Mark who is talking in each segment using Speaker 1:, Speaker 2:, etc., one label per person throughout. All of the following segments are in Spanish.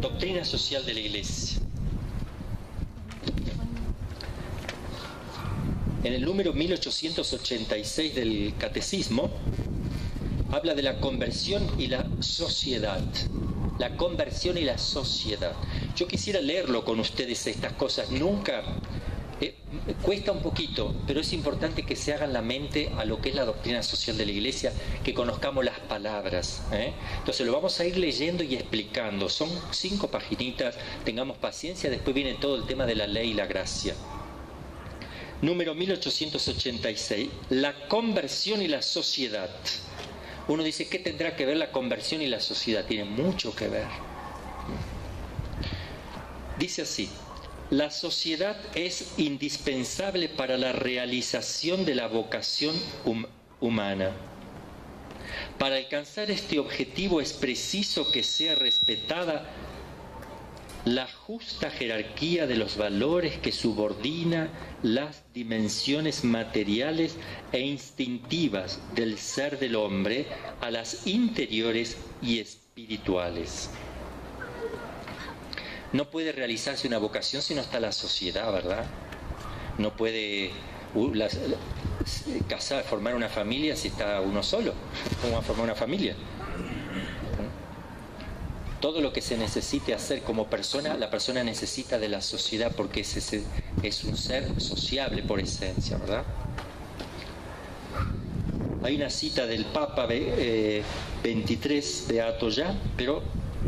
Speaker 1: Doctrina social de la Iglesia. En el número 1886 del Catecismo habla de la conversión y la sociedad. La conversión y la sociedad. Yo quisiera leerlo con ustedes estas cosas. Nunca cuesta un poquito, pero es importante que se hagan la mente a lo que es la doctrina social de la Iglesia, que conozcamos las palabras. Entonces lo vamos a ir leyendo y explicando. Son 5 paginitas, tengamos paciencia, después viene todo el tema de la ley y la gracia. Número 1886, la conversión y la sociedad. Uno dice, ¿qué tendrá que ver la conversión y la sociedad? Tiene mucho que ver. Dice así: la sociedad es indispensable para la realización de la vocación humana. Para alcanzar este objetivo es preciso que sea respetada la justa jerarquía de los valores que subordina las dimensiones materiales e instintivas del ser del hombre a las interiores y espirituales. No puede realizarse una vocación si no está la sociedad, ¿verdad? No puede casar, formar una familia si está uno solo. ¿Cómo va a formar una familia? Todo lo que se necesite hacer como persona, la persona necesita de la sociedad, porque es un ser sociable por esencia, ¿verdad? Hay una cita del Papa 23 Beato ya, pero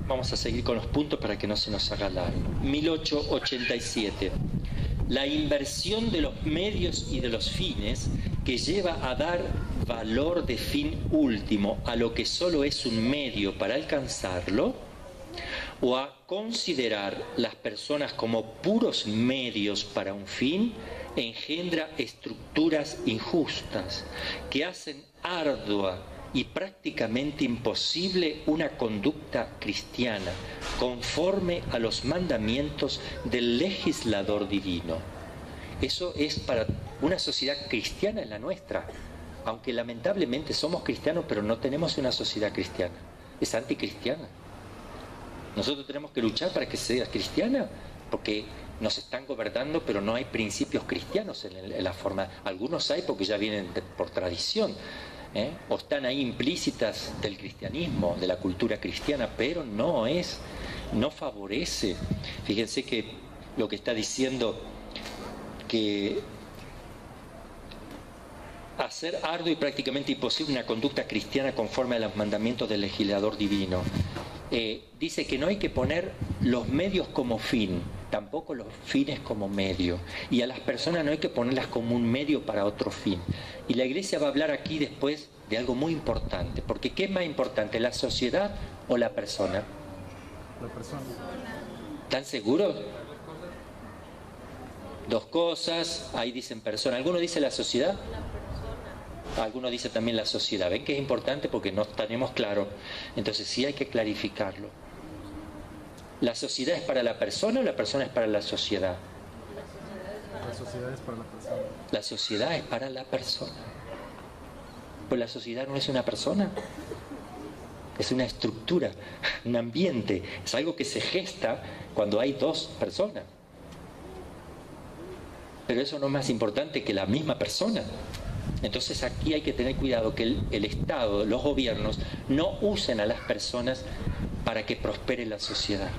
Speaker 1: vamos a seguir con los puntos para que no se nos haga largo. 1887. La inversión de los medios y de los fines que lleva a dar valor de fin último a lo que solo es un medio para alcanzarlo, o a considerar las personas como puros medios para un fin, engendra estructuras injustas que hacen ardua y prácticamente imposible una conducta cristiana conforme a los mandamientos del legislador divino. Eso es para una sociedad cristiana, en la nuestra, aunque lamentablemente somos cristianos, pero no tenemos una sociedad cristiana, es anticristiana. Nosotros tenemos que luchar para que sea cristiana, porque nos están gobernando, pero no hay principios cristianos en la forma. Algunos hay porque ya vienen por tradición, o están ahí implícitas del cristianismo, de la cultura cristiana, pero no favorece. Fíjense que lo que está diciendo, que hacer arduo y prácticamente imposible una conducta cristiana conforme a los mandamientos del legislador divino. Dice que no hay que poner los medios como fin, tampoco los fines como medio, y a las personas no hay que ponerlas como un medio para otro fin. Y la Iglesia va a hablar aquí después de algo muy importante, porque ¿qué es más importante, la sociedad o la persona?
Speaker 2: La persona.
Speaker 1: ¿Están seguros? Dos cosas, ahí dicen persona. ¿Alguno dice la sociedad? Algunos dicen también la sociedad. ¿Ven que es importante? Porque no tenemos claro. Entonces sí hay que clarificarlo. ¿La sociedad es para la persona o la persona es para la sociedad?
Speaker 2: La sociedad es para la persona.
Speaker 1: La sociedad es para la persona. Pues la sociedad no es una persona. Es una estructura, un ambiente. Es algo que se gesta cuando hay dos personas. Pero eso no es más importante que la misma persona. Entonces aquí hay que tener cuidado que el Estado, los gobiernos, no usen a las personas para que prospere la sociedad.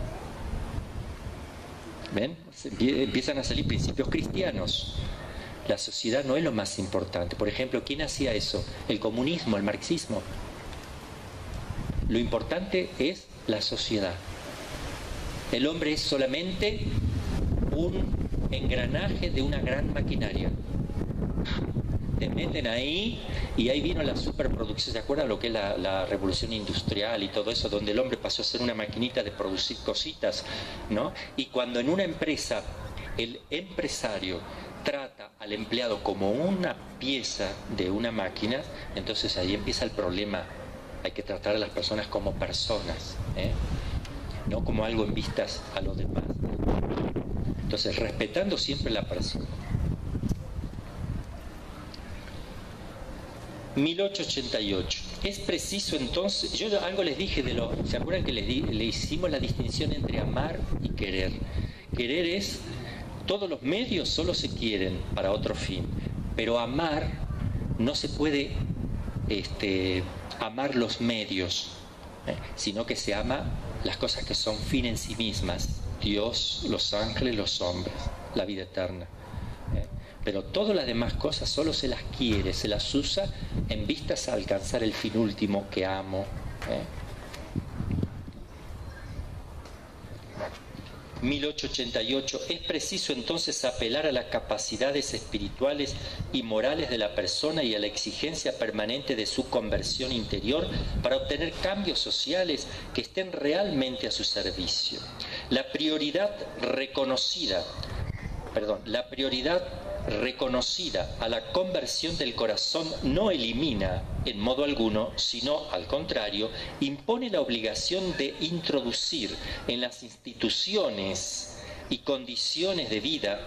Speaker 1: ¿Ven? Empiezan a salir principios cristianos. La sociedad no es lo más importante. Por ejemplo, ¿quién hacía eso? El comunismo, el marxismo. Lo importante es la sociedad. El hombre es solamente un engranaje de una gran maquinaria. Te meten ahí y ahí vino la superproducción. ¿Se acuerdan lo que es la revolución industrial y todo eso? Donde el hombre pasó a ser una maquinita de producir cositas, ¿no? Y cuando en una empresa el empresario trata al empleado como una pieza de una máquina, entonces ahí empieza el problema. Hay que tratar a las personas como personas, no como algo en vistas a los demás. Entonces, respetando siempre la persona. 1888. Es preciso entonces, yo algo les dije de lo, ¿se acuerdan que le hicimos la distinción entre amar y querer? Querer es, todos los medios solo se quieren para otro fin, pero amar no se puede amar los medios, sino que se ama las cosas que son fin en sí mismas, Dios, los ángeles, los hombres, la vida eterna. Pero todas las demás cosas solo se las quiere, se las usa en vistas a alcanzar el fin último que amo. 1888. Es preciso entonces apelar a las capacidades espirituales y morales de la persona y a la exigencia permanente de su conversión interior para obtener cambios sociales que estén realmente a su servicio. La prioridad reconocida a la conversión del corazón no elimina en modo alguno, sino al contrario, impone la obligación de introducir en las instituciones y condiciones de vida,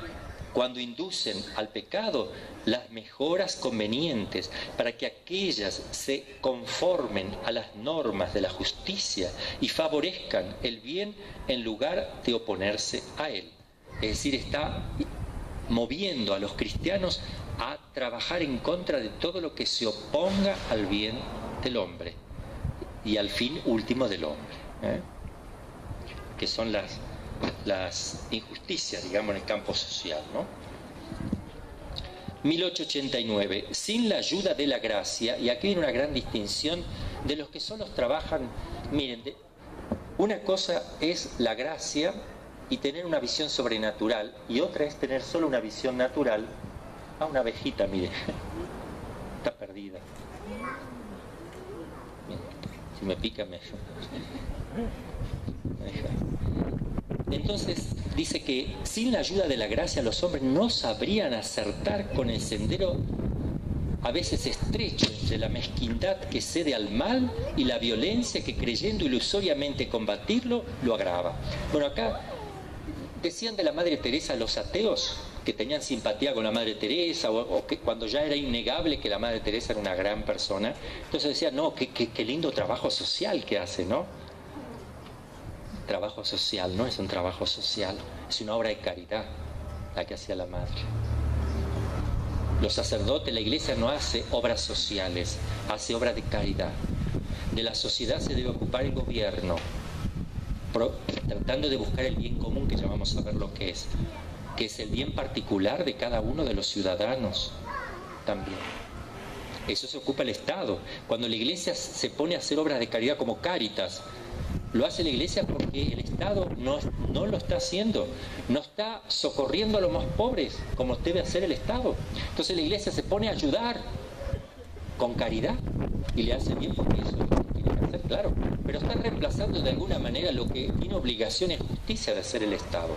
Speaker 1: cuando inducen al pecado, las mejoras convenientes para que aquellas se conformen a las normas de la justicia y favorezcan el bien en lugar de oponerse a él. Es decir, está moviendo a los cristianos a trabajar en contra de todo lo que se oponga al bien del hombre y al fin último del hombre, que son las injusticias, digamos, en el campo social, ¿no? 1889. Sin la ayuda de la gracia, y aquí hay una gran distinción de los que solo trabajan, miren, una cosa es la gracia y tener una visión sobrenatural, y otra es tener solo una visión natural. Una abejita, mire, está perdida. Mire, si me pica me deja. Entonces dice que sin la ayuda de la gracia los hombres no sabrían acertar con el sendero a veces estrecho entre la mezquindad que cede al mal y la violencia que, creyendo ilusoriamente combatirlo, lo agrava. Bueno, acá decían de la Madre Teresa los ateos que tenían simpatía con la Madre Teresa, o que cuando ya era innegable que la Madre Teresa era una gran persona, entonces decían, no, qué lindo trabajo social que hace, ¿no? Trabajo social, no es un trabajo social, es una obra de caridad la que hacía la Madre. Los sacerdotes, la Iglesia no hace obras sociales, hace obras de caridad. De la sociedad se debe ocupar el gobierno, tratando de buscar el bien común, que ya vamos a ver lo que es el bien particular de cada uno de los ciudadanos también. Eso se ocupa el Estado. Cuando la Iglesia se pone a hacer obras de caridad como Cáritas, lo hace la Iglesia porque el Estado no lo está haciendo, no está socorriendo a los más pobres como debe hacer el Estado. Entonces la Iglesia se pone a ayudar con caridad y le hace bien porque eso es lo que tiene que hacer, claro, pero está reemplazando de alguna manera lo que tiene obligación y justicia de hacer el Estado.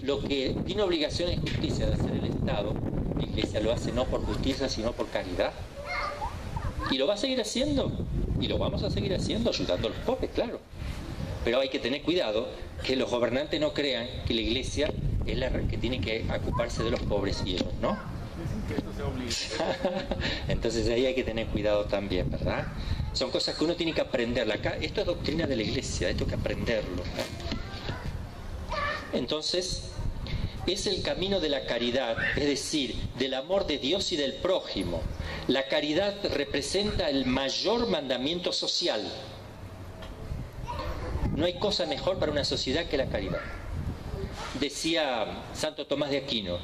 Speaker 1: Lo que tiene obligación y justicia de hacer el Estado, la Iglesia lo hace no por justicia sino por caridad, y lo va a seguir haciendo, y lo vamos a seguir haciendo, ayudando a los pobres, claro. Pero hay que tener cuidado que los gobernantes no crean que la Iglesia es la que tiene que ocuparse de los pobres y ellos no. Entonces ahí hay que tener cuidado también, ¿verdad? Son cosas que uno tiene que aprenderla. Acá, esto es doctrina de la Iglesia, esto hay que aprenderlo, Entonces, es el camino de la caridad, es decir, del amor de Dios y del prójimo. La caridad representa el mayor mandamiento social. No hay cosa mejor para una sociedad que la caridad. Decía Santo Tomás de Aquino,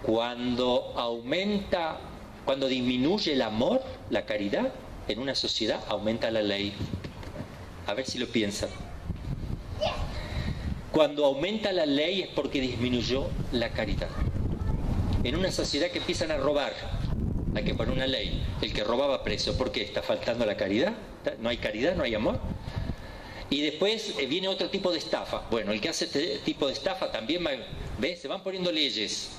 Speaker 1: cuando disminuye el amor, la caridad, en una sociedad aumenta la ley. A ver si lo piensan. Cuando aumenta la ley es porque disminuyó la caridad. En una sociedad que empiezan a robar, hay que poner una ley. El que robaba preso, ¿por qué? ¿Está faltando la caridad? ¿No hay caridad? ¿No hay amor? Y después viene otro tipo de estafa. Bueno, el que hace este tipo de estafa también, ¿ves? Se van poniendo leyes.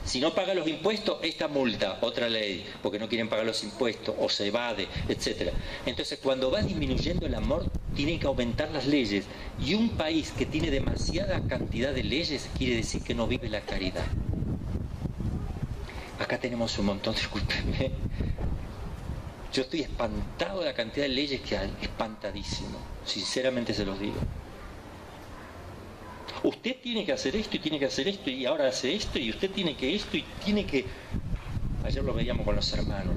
Speaker 1: Si no paga los impuestos, esta multa, otra ley, porque no quieren pagar los impuestos, o se evade, etc. Entonces, cuando va disminuyendo el amor, tienen que aumentar las leyes. Y un país que tiene demasiada cantidad de leyes, quiere decir que no vive la caridad. Acá tenemos un montón, discúlpenme, Yo estoy espantado de la cantidad de leyes que hay, espantadísimo, sinceramente se los digo. Usted tiene que hacer esto y tiene que hacer esto y ahora hace esto y usted tiene que esto y tiene que... Ayer lo veíamos con los hermanos.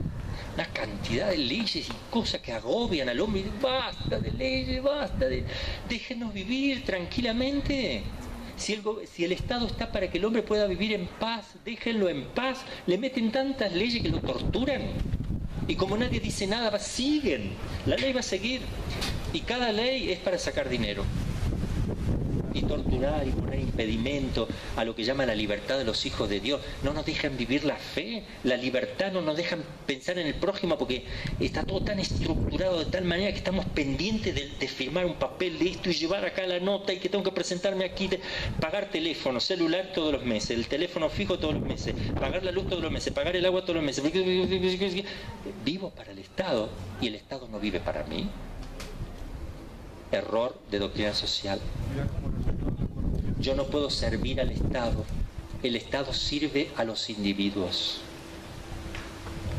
Speaker 1: Una cantidad de leyes y cosas que agobian al hombre. Basta de leyes, basta de... Déjenos vivir tranquilamente. Si el Estado está para que el hombre pueda vivir en paz, déjenlo en paz. Le meten tantas leyes que lo torturan. Y como nadie dice nada, siguen. La ley va a seguir. Y cada ley es para sacar dinero. Y torturar y poner impedimento a lo que llama la libertad de los hijos de Dios. No nos dejan vivir la fe, la libertad, no nos dejan pensar en el prójimo porque está todo tan estructurado de tal manera que estamos pendientes de firmar un papel de esto y llevar acá la nota y que tengo que presentarme aquí, pagar teléfono, celular todos los meses, el teléfono fijo todos los meses, pagar la luz todos los meses, pagar el agua todos los meses. Vivo para el Estado y el Estado no vive para mí. Error de doctrina social. Yo no puedo servir al Estado. El Estado sirve a los individuos.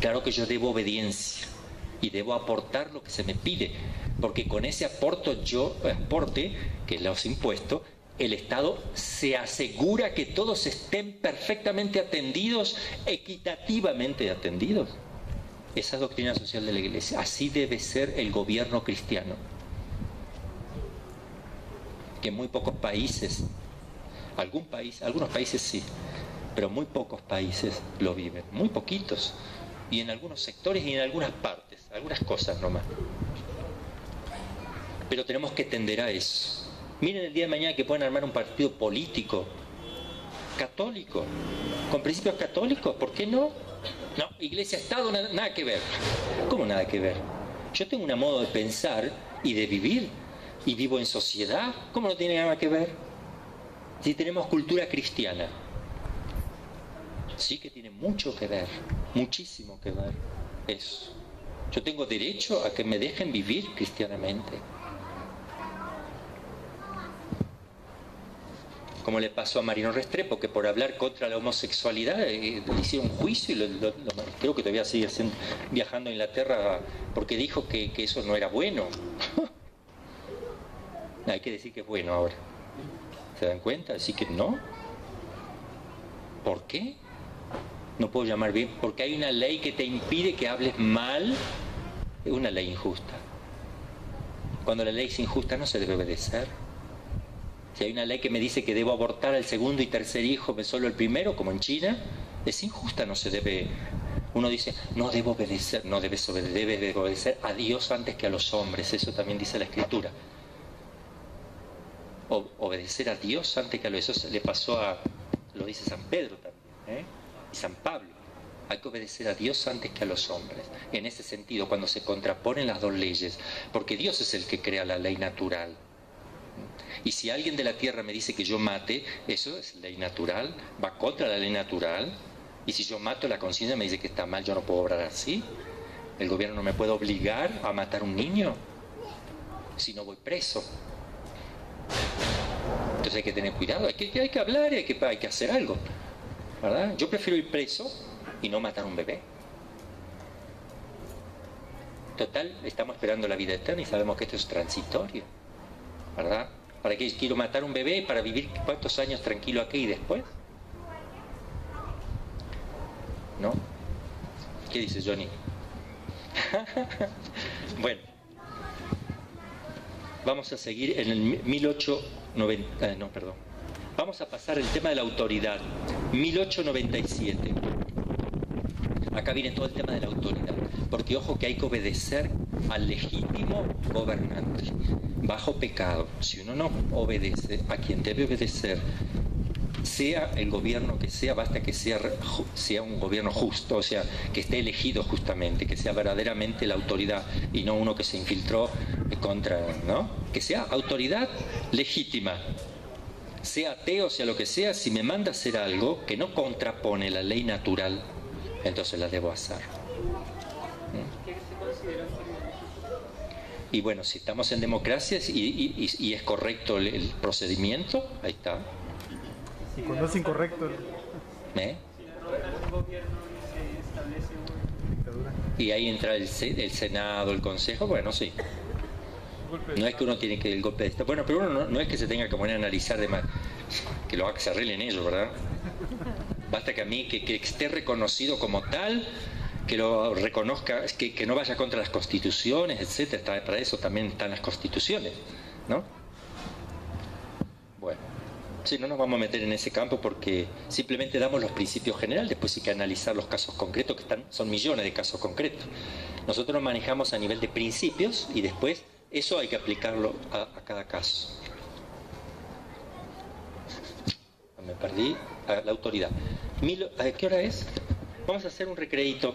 Speaker 1: Claro que yo debo obediencia y debo aportar lo que se me pide, porque con ese aporte, que es los impuestos, el Estado se asegura que todos estén perfectamente atendidos, equitativamente atendidos. Esa es doctrina social de la Iglesia. Así debe ser el gobierno cristiano. Que en muy pocos países, algunos países sí, pero muy pocos países lo viven, muy poquitos, y en algunos sectores y en algunas partes, algunas cosas nomás. Pero tenemos que tender a eso. Miren el día de mañana que pueden armar un partido político, católico, con principios católicos, ¿por qué no? No, Iglesia-Estado, nada que ver. ¿Cómo nada que ver? Yo tengo un modo de pensar y de vivir, y vivo en sociedad. ¿Cómo no tiene nada que ver? Si tenemos cultura cristiana, sí que tiene mucho que ver, muchísimo que ver eso. Yo tengo derecho a que me dejen vivir cristianamente. Como le pasó a Marino Restrepo, que por hablar contra la homosexualidad le hicieron un juicio y creo que todavía sigue viajando a Inglaterra porque dijo que eso no era bueno. Hay que decir que es bueno ahora. ¿Se dan cuenta? Así que no. ¿Por qué? No puedo llamar bien. Porque hay una ley que te impide que hables mal. Es una ley injusta. Cuando la ley es injusta no se debe obedecer. Si hay una ley que me dice que debo abortar al segundo y tercer hijo, solo el primero, como en China, es injusta, no se debe... Uno dice, no debo obedecer, no debes obedecer, debes obedecer a Dios antes que a los hombres. Eso también dice la Escritura. Obedecer a Dios antes que a los... Eso le pasó lo dice San Pedro también, y San Pablo. Hay que obedecer a Dios antes que a los hombres. En ese sentido, cuando se contraponen las dos leyes, porque Dios es el que crea la ley natural. Y si alguien de la tierra me dice que yo mate, eso es ley natural, va contra la ley natural. Y si yo mato, la conciencia me dice que está mal, yo no puedo obrar así. El gobierno no me puede obligar a matar a un niño, si no voy preso. Entonces hay que tener cuidado, hay que hablar, hay que hacer algo, ¿verdad? Yo prefiero ir preso y no matar a un bebé. Total, estamos esperando la vida eterna y sabemos que esto es transitorio, ¿verdad? ¿Para qué quiero matar a un bebé? ¿Para vivir cuántos años tranquilo aquí y después? ¿No? ¿Qué dice Johnny? Bueno, vamos a seguir en el 1890, vamos a pasar el tema de la autoridad, 1897. Acá viene todo el tema de la autoridad, porque ojo que hay que obedecer al legítimo gobernante, bajo pecado. Si uno no obedece a quien debe obedecer, sea el gobierno que sea, basta que sea un gobierno justo, o sea, que esté elegido justamente, que sea verdaderamente la autoridad y no uno que se infiltró contra, ¿no? Que sea autoridad legítima, sea ateo, sea lo que sea. Si me manda a hacer algo que no contrapone la ley natural, entonces la debo hacer.
Speaker 3: ¿Qué se considera autoridad legítima?
Speaker 1: Y bueno, si estamos en democracia y es correcto el procedimiento, ahí está.
Speaker 2: Y cuando es incorrecto,
Speaker 3: Si un gobierno se establece
Speaker 2: dictadura.
Speaker 1: Y ahí entra el Senado, el Consejo, bueno, sí. No es que uno tiene que el golpe de Estado. Bueno, pero uno no es que se tenga que poner a analizar de más, que lo haga, que se arreglen ellos, ¿verdad? Basta que a mí, que esté reconocido como tal, que lo reconozca, que no vaya contra las constituciones, etcétera. Para eso también están las constituciones, ¿no? Bueno, sí, no nos vamos a meter en ese campo porque simplemente damos los principios generales, después hay que analizar los casos concretos, que son millones de casos concretos. Nosotros nos manejamos a nivel de principios y después eso hay que aplicarlo a cada caso. Me perdí. La autoridad. ¿A qué hora es? Vamos a hacer un recreíto.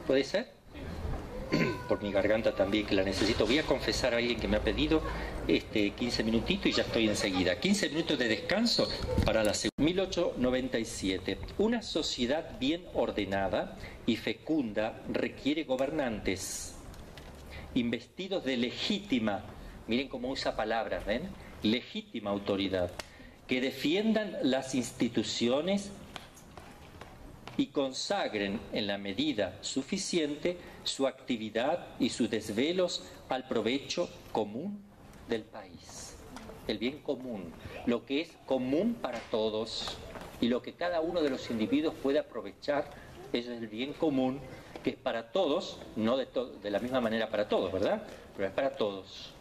Speaker 1: ¿Puede ser? Por mi garganta también, que la necesito. Voy a confesar a alguien que me ha pedido 15 minutitos y ya estoy enseguida. 15 minutos de descanso para la segunda. 1897. Una sociedad bien ordenada y fecunda requiere gobernantes investidos de legítima, miren cómo usa palabras, ¿ven? Legítima autoridad, que defiendan las instituciones y consagren en la medida suficiente su actividad y sus desvelos al provecho común del país. El bien común, lo que es común para todos y lo que cada uno de los individuos puede aprovechar, eso es el bien común, que es para todos, no de la misma manera para todos, ¿verdad? Pero es para todos.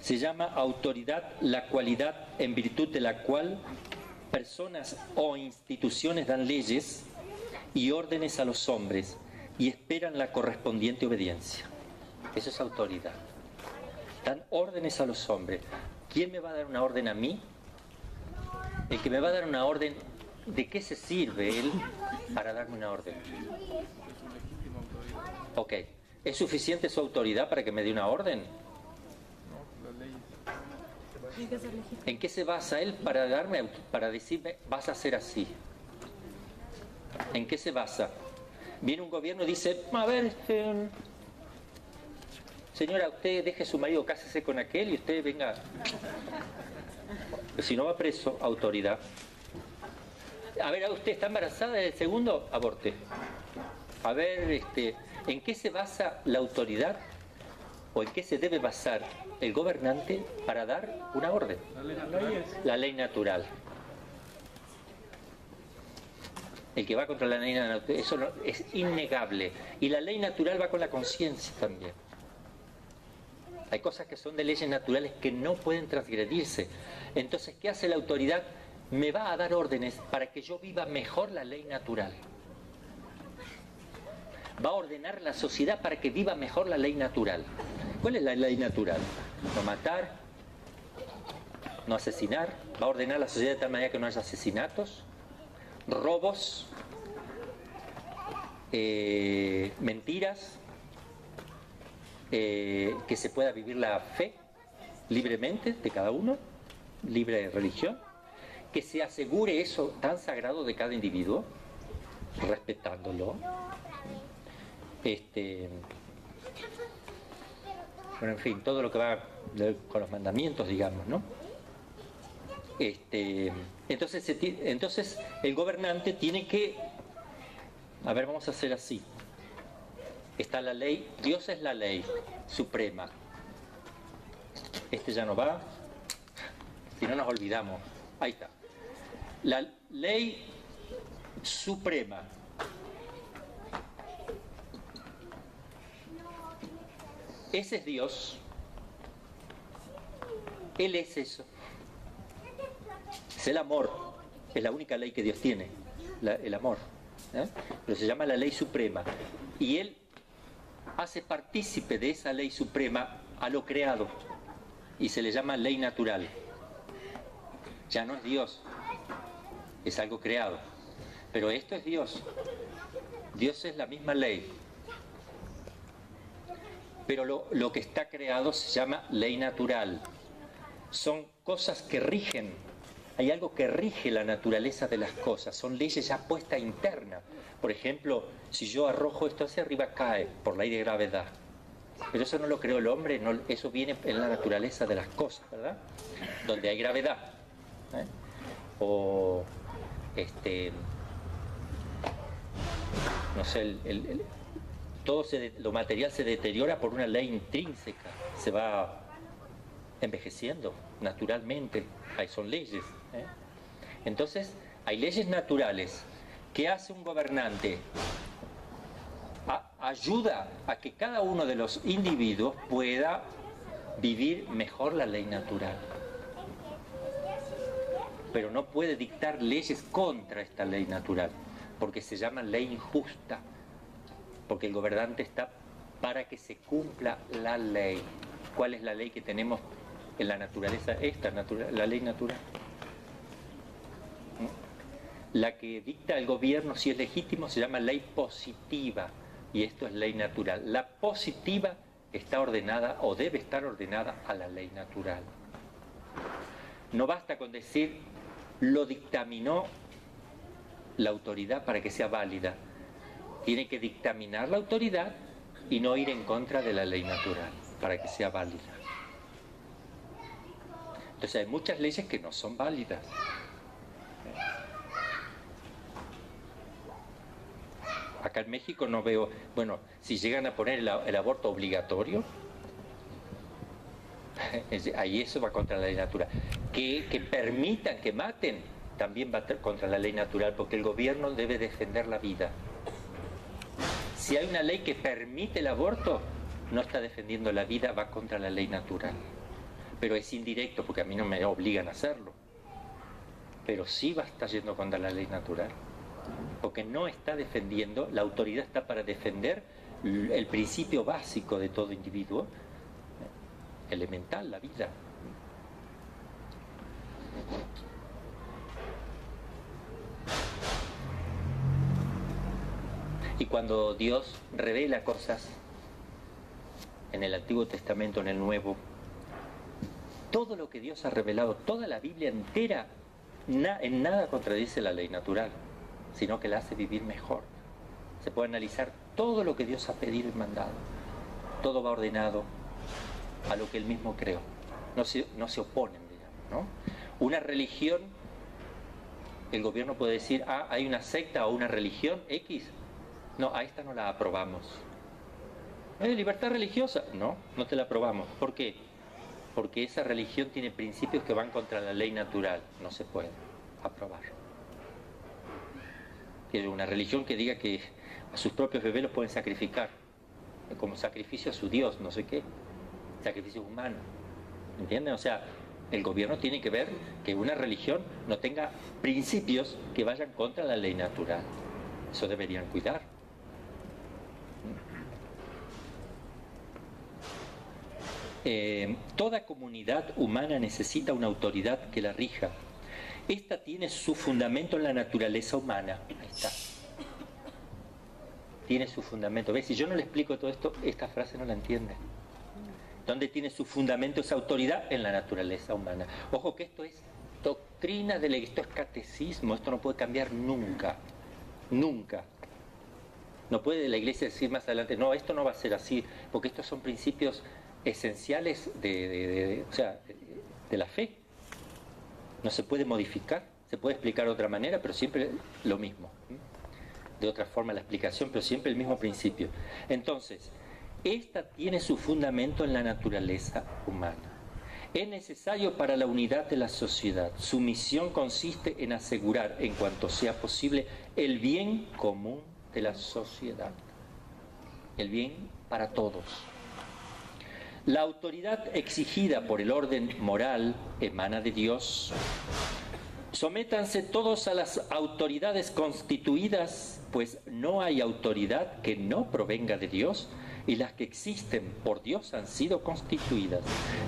Speaker 1: Se llama autoridad la cualidad en virtud de la cual personas o instituciones dan leyes y órdenes a los hombres y esperan la correspondiente obediencia. Eso es autoridad. Dan órdenes a los hombres. ¿Quién me va a dar una orden a mí? El que me va a dar una orden, ¿de qué se sirve él para darme una orden? Ok. ¿Es suficiente su autoridad para que me dé una orden? ¿En qué se basa él para decirme, vas a hacer así? ¿En qué se basa? Viene un gobierno y dice, a ver, señora, usted deje a su marido, cásese con aquel y usted venga. Si no va preso, autoridad. A ver, usted está embarazada del segundo, aborte. A ver, ¿en qué se basa la autoridad o en qué se debe basar el gobernante para dar una orden? La ley natural. El que va contra la ley natural, eso es innegable. Y la ley natural va con la conciencia también. Hay cosas que son de leyes naturales que no pueden transgredirse. Entonces, ¿qué hace la autoridad? Me va a dar órdenes para que yo viva mejor la ley natural. Va a ordenar la sociedad para que viva mejor la ley natural. ¿Cuál es la ley natural? No matar, no asesinar. Va a ordenar la sociedad de tal manera que no haya asesinatos, robos, mentiras, que se pueda vivir la fe libremente de cada uno, libre de religión, que se asegure eso tan sagrado de cada individuo, respetándolo. Bueno, en fin, todo lo que va con los mandamientos, digamos, ¿no? Entonces el gobernante tiene que, a ver, vamos a hacer así. Está la ley, Dios es la ley suprema. Ya no va, si no nos olvidamos. Ahí está. La ley suprema. Ese es Dios. Él es eso. Es el amor. Es la única ley que Dios tiene. El amor. Pero se llama la ley suprema. Y Él hace partícipe de esa ley suprema a lo creado. Y se le llama ley natural. Ya no es Dios. Es algo creado. Pero esto es Dios. Dios es la misma ley. Pero lo que está creado se llama ley natural. Son cosas que rigen. Hay algo que rige la naturaleza de las cosas. Son leyes ya puestas internas. Por ejemplo, si yo arrojo esto hacia arriba, cae por ley de gravedad. Pero eso no lo creó el hombre, no, eso viene en la naturaleza de las cosas, ¿verdad? Donde hay gravedad. O no sé, todo lo material se deteriora por una ley intrínseca, se va envejeciendo naturalmente, ahí son leyes. Entonces, hay leyes naturales. ¿Qué hace un gobernante? Ayuda a que cada uno de los individuos pueda vivir mejor la ley natural. Pero no puede dictar leyes contra esta ley natural, porque se llama ley injusta, porque el gobernante está para que se cumpla la ley. ¿Cuál es la ley que tenemos en la naturaleza? La ley natural. La que dicta el gobierno, si es legítimo, se llama ley positiva, y esto es ley natural. La positiva está ordenada o debe estar ordenada a la ley natural. No basta con decir lo dictaminó la autoridad para que sea válida. Tiene que dictaminar la autoridad y no ir en contra de la ley natural para que sea válida. Entonces hay muchas leyes que no son válidas. Acá en México no veo, bueno, si llegan a poner el aborto obligatorio, ahí eso va contra la ley natural. Que permitan que maten, también va contra la ley natural, porque el gobierno debe defender la vida. Si hay una ley que permite el aborto, no está defendiendo la vida, va contra la ley natural. Pero es indirecto, porque a mí no me obligan a hacerlo. Pero sí va a estar yendo contra la ley natural. Porque no está defendiendo, la autoridad está para defender el principio básico de todo individuo, elemental, la vida. Y cuando Dios revela cosas en el Antiguo Testamento, en el Nuevo, todo lo que Dios ha revelado, toda la Biblia entera, en nada contradice la ley natural, sino que la hace vivir mejor. Se puede analizar todo lo que Dios ha pedido y mandado. Todo va ordenado a lo que Él mismo creó. No se oponen, digamos, ¿no? Una religión, el gobierno puede decir, hay una secta o una religión X. No, a esta no la aprobamos. ¿Libertad religiosa? No, no te la aprobamos. ¿Por qué? Porque esa religión tiene principios que van contra la ley natural. No se puede aprobar. Quiero una religión que diga que a sus propios bebés los pueden sacrificar como sacrificio a su Dios, no sé qué, sacrificio humano, ¿entienden? O sea, el gobierno tiene que ver que una religión no tenga principios que vayan contra la ley natural. Eso deberían cuidar. Toda comunidad humana necesita una autoridad que la rija. Esta tiene su fundamento en la naturaleza humana. Ahí está. Tiene su fundamento. ¿Ves? Si yo no le explico todo esto, esta frase no la entiende. ¿Dónde tiene su fundamento esa autoridad? En la naturaleza humana. Ojo que esto es doctrina de la iglesia, esto es catecismo, esto no puede cambiar nunca. Nunca. No puede la iglesia decir más adelante, no, esto no va a ser así, porque estos son principios esenciales de la fe. No se puede modificar, se puede explicar de otra manera, pero siempre lo mismo. De otra forma la explicación, pero siempre el mismo principio. Entonces, esta tiene su fundamento en la naturaleza humana. Es necesario para la unidad de la sociedad. Su misión consiste en asegurar, en cuanto sea posible, el bien común de la sociedad. El bien para todos. La autoridad exigida por el orden moral emana de Dios. Sométanse todos a las autoridades constituidas, pues no hay autoridad que no provenga de Dios, y las que existen por Dios han sido constituidas.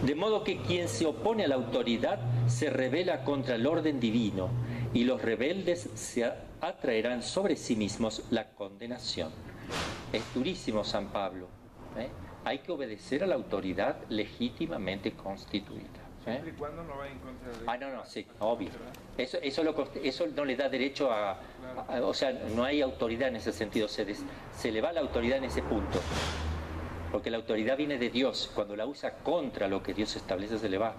Speaker 1: De modo que quien se opone a la autoridad se rebela contra el orden divino, y los rebeldes se atraerán sobre sí mismos la condenación. Es durísimo San Pablo, ¿eh? Hay que obedecer a la autoridad legítimamente constituida.
Speaker 2: Siempre y cuando no va en contra de...
Speaker 1: No, sí, obvio. Eso no le da derecho o sea, no hay autoridad en ese sentido, se le va la autoridad en ese punto. porque la autoridad viene de Dios. Cuando la usa contra lo que Dios establece, se le va.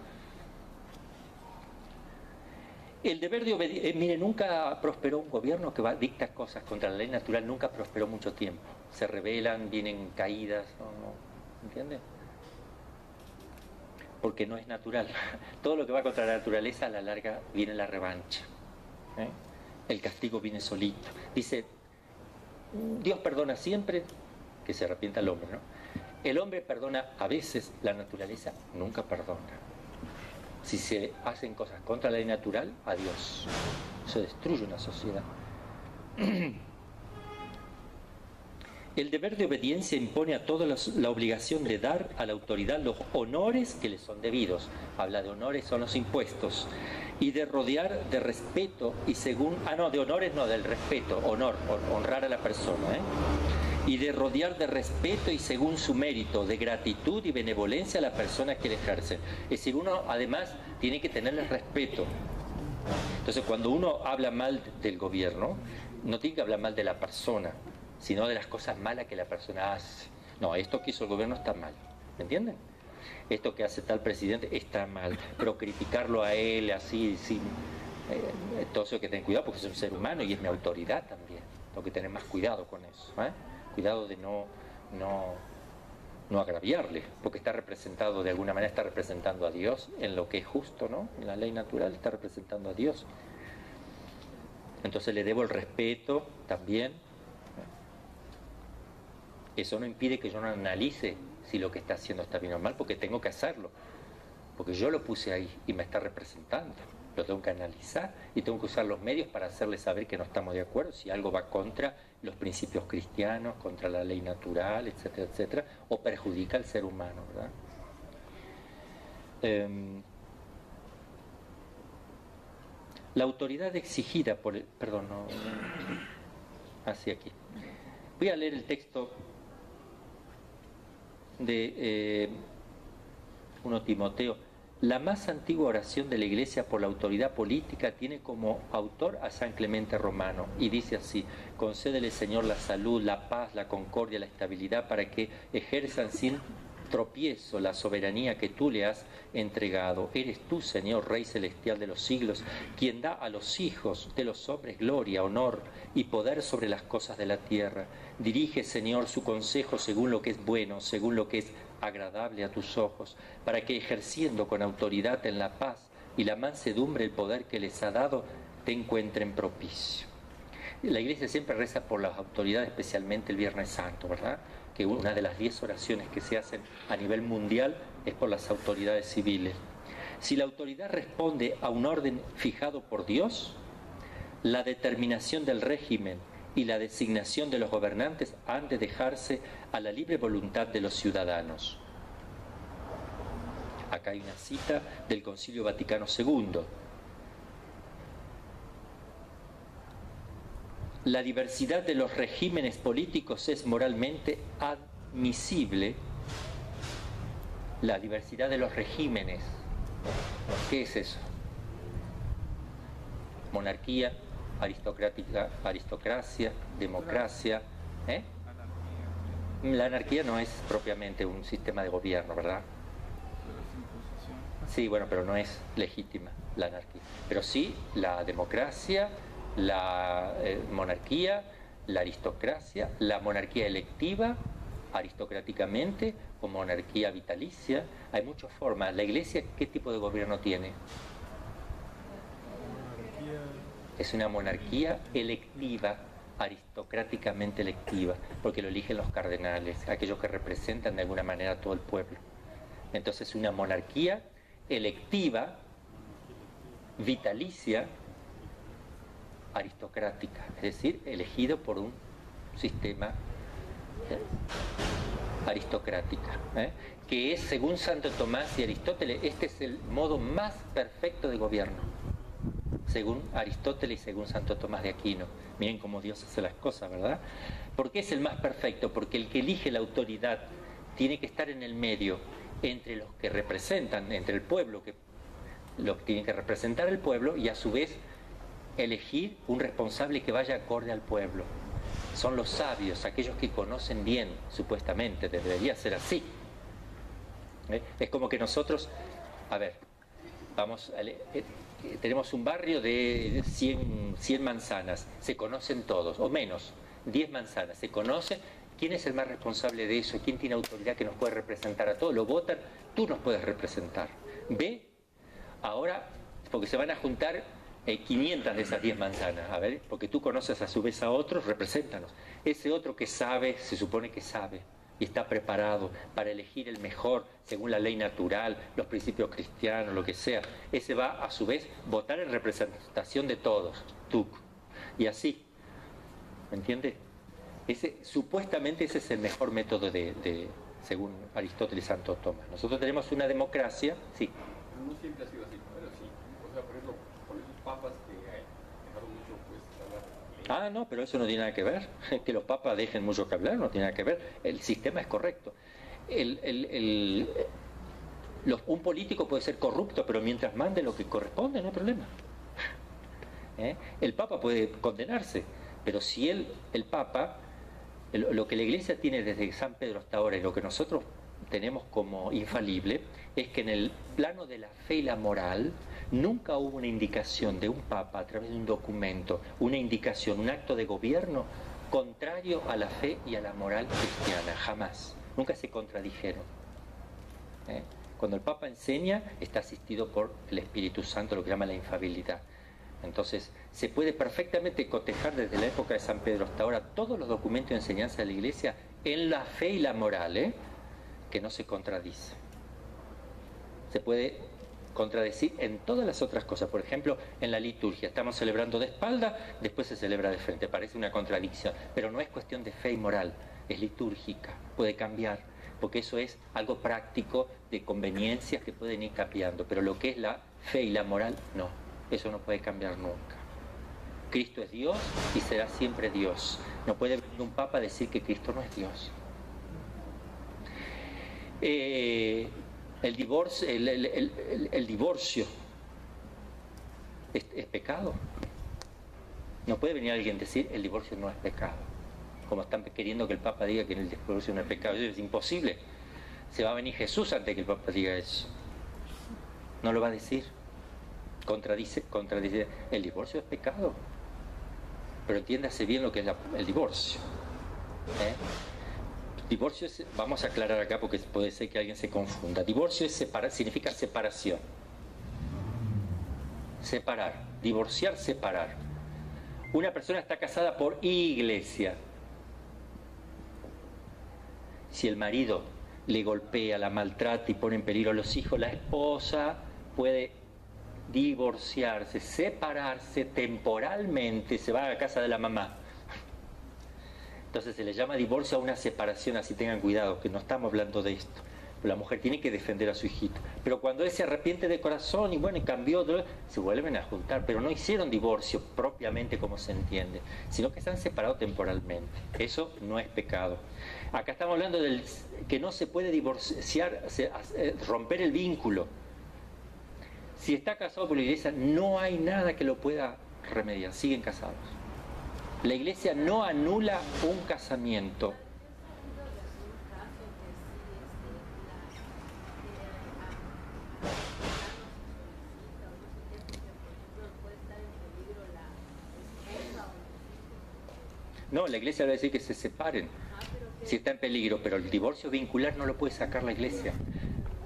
Speaker 1: El deber de obediencia, mire, nunca prosperó un gobierno que dicta cosas contra la ley natural, nunca prosperó mucho tiempo. Se rebelan, vienen caídas, ¿entiende? Porque no es natural. Todo lo que va contra la naturaleza, a la larga viene la revancha. El castigo viene solito. Dice, Dios perdona siempre, que se arrepienta el hombre, ¿no? El hombre perdona a veces, la naturaleza nunca perdona. Si se hacen cosas contra la ley natural, adiós. Se destruye una sociedad. El deber de obediencia impone a todos la obligación de dar a la autoridad los honores que le son debidos. Habla de honores, son los impuestos. Y de rodear de respeto y según... de honores no, del respeto, honrar a la persona, y de rodear de respeto y según su mérito, de gratitud y benevolencia a las personas que le ejercen. Es decir, uno además tiene que tenerle respeto. Entonces, cuando uno habla mal del gobierno, no tiene que hablar mal de la persona, sino de las cosas malas que la persona hace. No, esto que hizo el gobierno está mal, ¿me entienden? Esto que hace tal presidente está mal, pero criticarlo a él así, sin todo eso hay que tener cuidado porque es un ser humano y es mi autoridad también. Tengo que tener más cuidado con eso, cuidado de no agraviarle, porque está representado, de alguna manera está representando a Dios en lo que es justo, ¿no? En la ley natural está representando a Dios. Entonces le debo el respeto también. Eso no impide que yo no analice si lo que está haciendo está bien o mal, porque tengo que hacerlo, porque yo lo puse ahí y me está representando. Lo tengo que analizar y tengo que usar los medios para hacerle saber que no estamos de acuerdo, si algo va contra los principios cristianos, contra la ley natural, etcétera, etcétera, o perjudica al ser humano, ¿verdad? La autoridad exigida por el... Perdón, no... Así aquí. Voy a leer el texto de 1 Timoteo. La más antigua oración de la Iglesia por la autoridad política tiene como autor a San Clemente Romano y dice así: concédele, Señor, la salud, la paz, la concordia, la estabilidad para que ejerzan sin tropiezo la soberanía que tú le has entregado. Eres tú, Señor, Rey celestial de los siglos, quien da a los hijos de los hombres gloria, honor y poder sobre las cosas de la tierra. Dirige, Señor, su consejo según lo que es bueno, según lo que es agradable a tus ojos, para que ejerciendo con autoridad en la paz y la mansedumbre el poder que les ha dado, te encuentren propicio. La Iglesia siempre reza por las autoridades, especialmente el Viernes Santo, ¿verdad? Que una de las 10 oraciones que se hacen a nivel mundial es por las autoridades civiles. Si la autoridad responde a un orden fijado por Dios, la determinación del régimen y la designación de los gobernantes han de dejarse a la libre voluntad de los ciudadanos. Acá hay una cita del Concilio Vaticano II. La diversidad de los regímenes políticos es moralmente admisible. La diversidad de los regímenes. ¿Qué es eso? Monarquía, aristocracia, democracia. La anarquía no es propiamente un sistema de gobierno, ¿verdad? Sí, bueno, pero no es legítima la anarquía. Pero sí la democracia, la monarquía, la aristocracia, la monarquía electiva, aristocráticamente, o monarquía vitalicia. Hay muchas formas. ¿La Iglesia qué tipo de gobierno tiene? Es una monarquía electiva, aristocráticamente electiva, porque lo eligen los cardenales, aquellos que representan de alguna manera a todo el pueblo. Entonces, una monarquía electiva, vitalicia, aristocrática, es decir, elegido por un sistema aristocrático, que es, según Santo Tomás y Aristóteles, este es el modo más perfecto de gobierno, según Aristóteles y según Santo Tomás de Aquino. Miren cómo Dios hace las cosas, ¿verdad? ¿Por qué es el más perfecto? Porque el que elige la autoridad tiene que estar en el medio entre los que representan, entre el pueblo, lo que tiene que representar el pueblo, y a su vez elegir un responsable que vaya acorde al pueblo. son los sabios, aquellos que conocen bien, supuestamente, debería ser así. Es como que nosotros, a ver, tenemos un barrio de 100 manzanas, se conocen todos, o menos, 10 manzanas, se conocen. ¿Quién es el más responsable de eso? ¿Quién tiene autoridad que nos puede representar a todos? Lo votan, tú nos puedes representar. Ve, ahora, porque se van a juntar 500 de esas 10 manzanas, a ver, porque tú conoces a su vez a otros, represéntanos. Ese otro que sabe, se supone que sabe, y está preparado para elegir el mejor, según la ley natural, los principios cristianos, lo que sea. Ese va, a su vez, votar en representación de todos, tú. Y así, ¿me entiendes? Supuestamente ese es el mejor método según Aristóteles y Santo Tomás. Nosotros tenemos una democracia, sí.
Speaker 2: No siempre ha sido así, pero sí. O sea, por ejemplo, por esos papas que dejaron mucho, pues, hablar.
Speaker 1: No, pero eso no tiene nada que ver. Que los papas dejen mucho que hablar, no tiene nada que ver. El sistema es correcto. Un político puede ser corrupto, pero mientras mande lo que corresponde, no hay problema. El papa puede condenarse, pero si el papa... Lo que la Iglesia tiene desde San Pedro hasta ahora y lo que nosotros tenemos como infalible es que en el plano de la fe y la moral nunca hubo una indicación de un papa a través de un documento, una indicación, un acto de gobierno contrario a la fe y a la moral cristiana, jamás. Nunca se contradijeron. Cuando el papa enseña, está asistido por el Espíritu Santo, lo que llama la infalibilidad. Entonces, se puede perfectamente cotejar desde la época de San Pedro hasta ahora todos los documentos de enseñanza de la Iglesia en la fe y la moral, que no se contradice. Se puede contradecir en todas las otras cosas. Por ejemplo, en la liturgia, estamos celebrando de espalda, después se celebra de frente. Parece una contradicción, pero no es cuestión de fe y moral, es litúrgica, puede cambiar, porque eso es algo práctico de conveniencias que pueden ir cambiando, pero lo que es la fe y la moral, no. Eso no puede cambiar nunca. Cristo es Dios y será siempre Dios. No puede venir un papa a decir que Cristo no es Dios. El divorcio es pecado. No puede venir alguien a decir el divorcio no es pecado. Como están queriendo que el papa diga que el divorcio no es pecado. Eso es imposible. Se va a venir Jesús antes que el papa diga eso. No lo va a decir. Contradice, el divorcio es pecado, pero entiéndase bien lo que es el divorcio. Divorcio es, vamos a aclarar acá porque puede ser que alguien se confunda. Divorcio es significa separación. Separar, divorciar, separar. Una persona está casada por iglesia. Si el marido le golpea, la maltrata y pone en peligro a los hijos, la esposa puede divorciarse, separarse temporalmente, se va a la casa de la mamá. Entonces se le llama divorcio a una separación, así tengan cuidado, que no estamos hablando de esto. La mujer tiene que defender a su hijito. Pero cuando él se arrepiente de corazón y bueno, y cambió, se vuelven a juntar, pero no hicieron divorcio propiamente como se entiende, sino que se han separado temporalmente. Eso no es pecado. Acá estamos hablando del que no se puede divorciar, romper el vínculo. Si está casado por la iglesia, no hay nada que lo pueda remediar, siguen casados. La iglesia no anula un casamiento. No, la iglesia va a decir que se separen si está en peligro, pero el divorcio vincular no lo puede sacar la iglesia.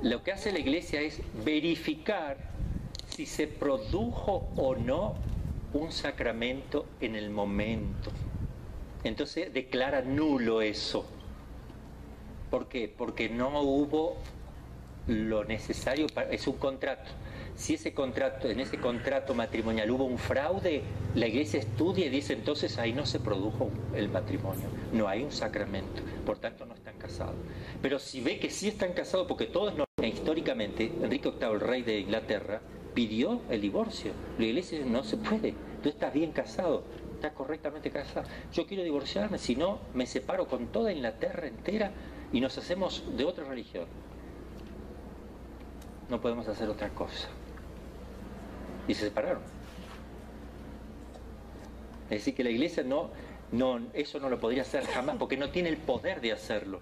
Speaker 1: Lo que hace la iglesia es verificar si se produjo o no un sacramento en el momento. Entonces declara nulo eso. ¿Por qué? Porque no hubo lo necesario es un contrato. Si en ese contrato matrimonial hubo un fraude, la iglesia estudia y dice entonces ahí no se produjo el matrimonio, no hay un sacramento, por tanto no están casados. Pero si ve que sí están casados, porque todos históricamente, Enrique VIII, el rey de Inglaterra, pidió el divorcio. La iglesia dice, no se puede, tú estás bien casado, estás correctamente casado. Yo quiero divorciarme, si no me separo con toda Inglaterra entera y nos hacemos de otra religión. No podemos hacer otra cosa. Y se separaron. Es decir, que la iglesia no No, eso no lo podría hacer jamás, porque no tiene el poder de hacerlo.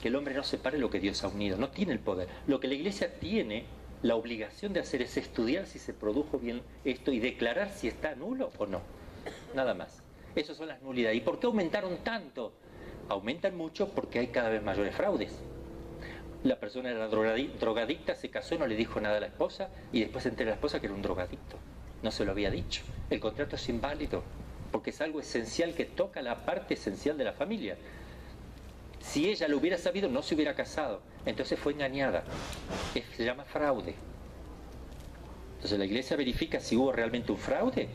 Speaker 1: Que el hombre no separe lo que Dios ha unido, no tiene el poder. Lo que la Iglesia tiene la obligación de hacer es estudiar si se produjo bien esto y declarar si está nulo o no. Nada más. Esas son las nulidades. ¿Y por qué aumentaron tanto? Aumentan mucho porque hay cada vez mayores fraudes. La persona era drogadicta, se casó, no le dijo nada a la esposa y después se entera la esposa que era un drogadicto. No se lo había dicho. El contrato es inválido porque es algo esencial que toca la parte esencial de la familia. Si ella lo hubiera sabido, no se hubiera casado. Entonces fue engañada. Se llama fraude. Entonces la Iglesia verifica si hubo realmente un fraude.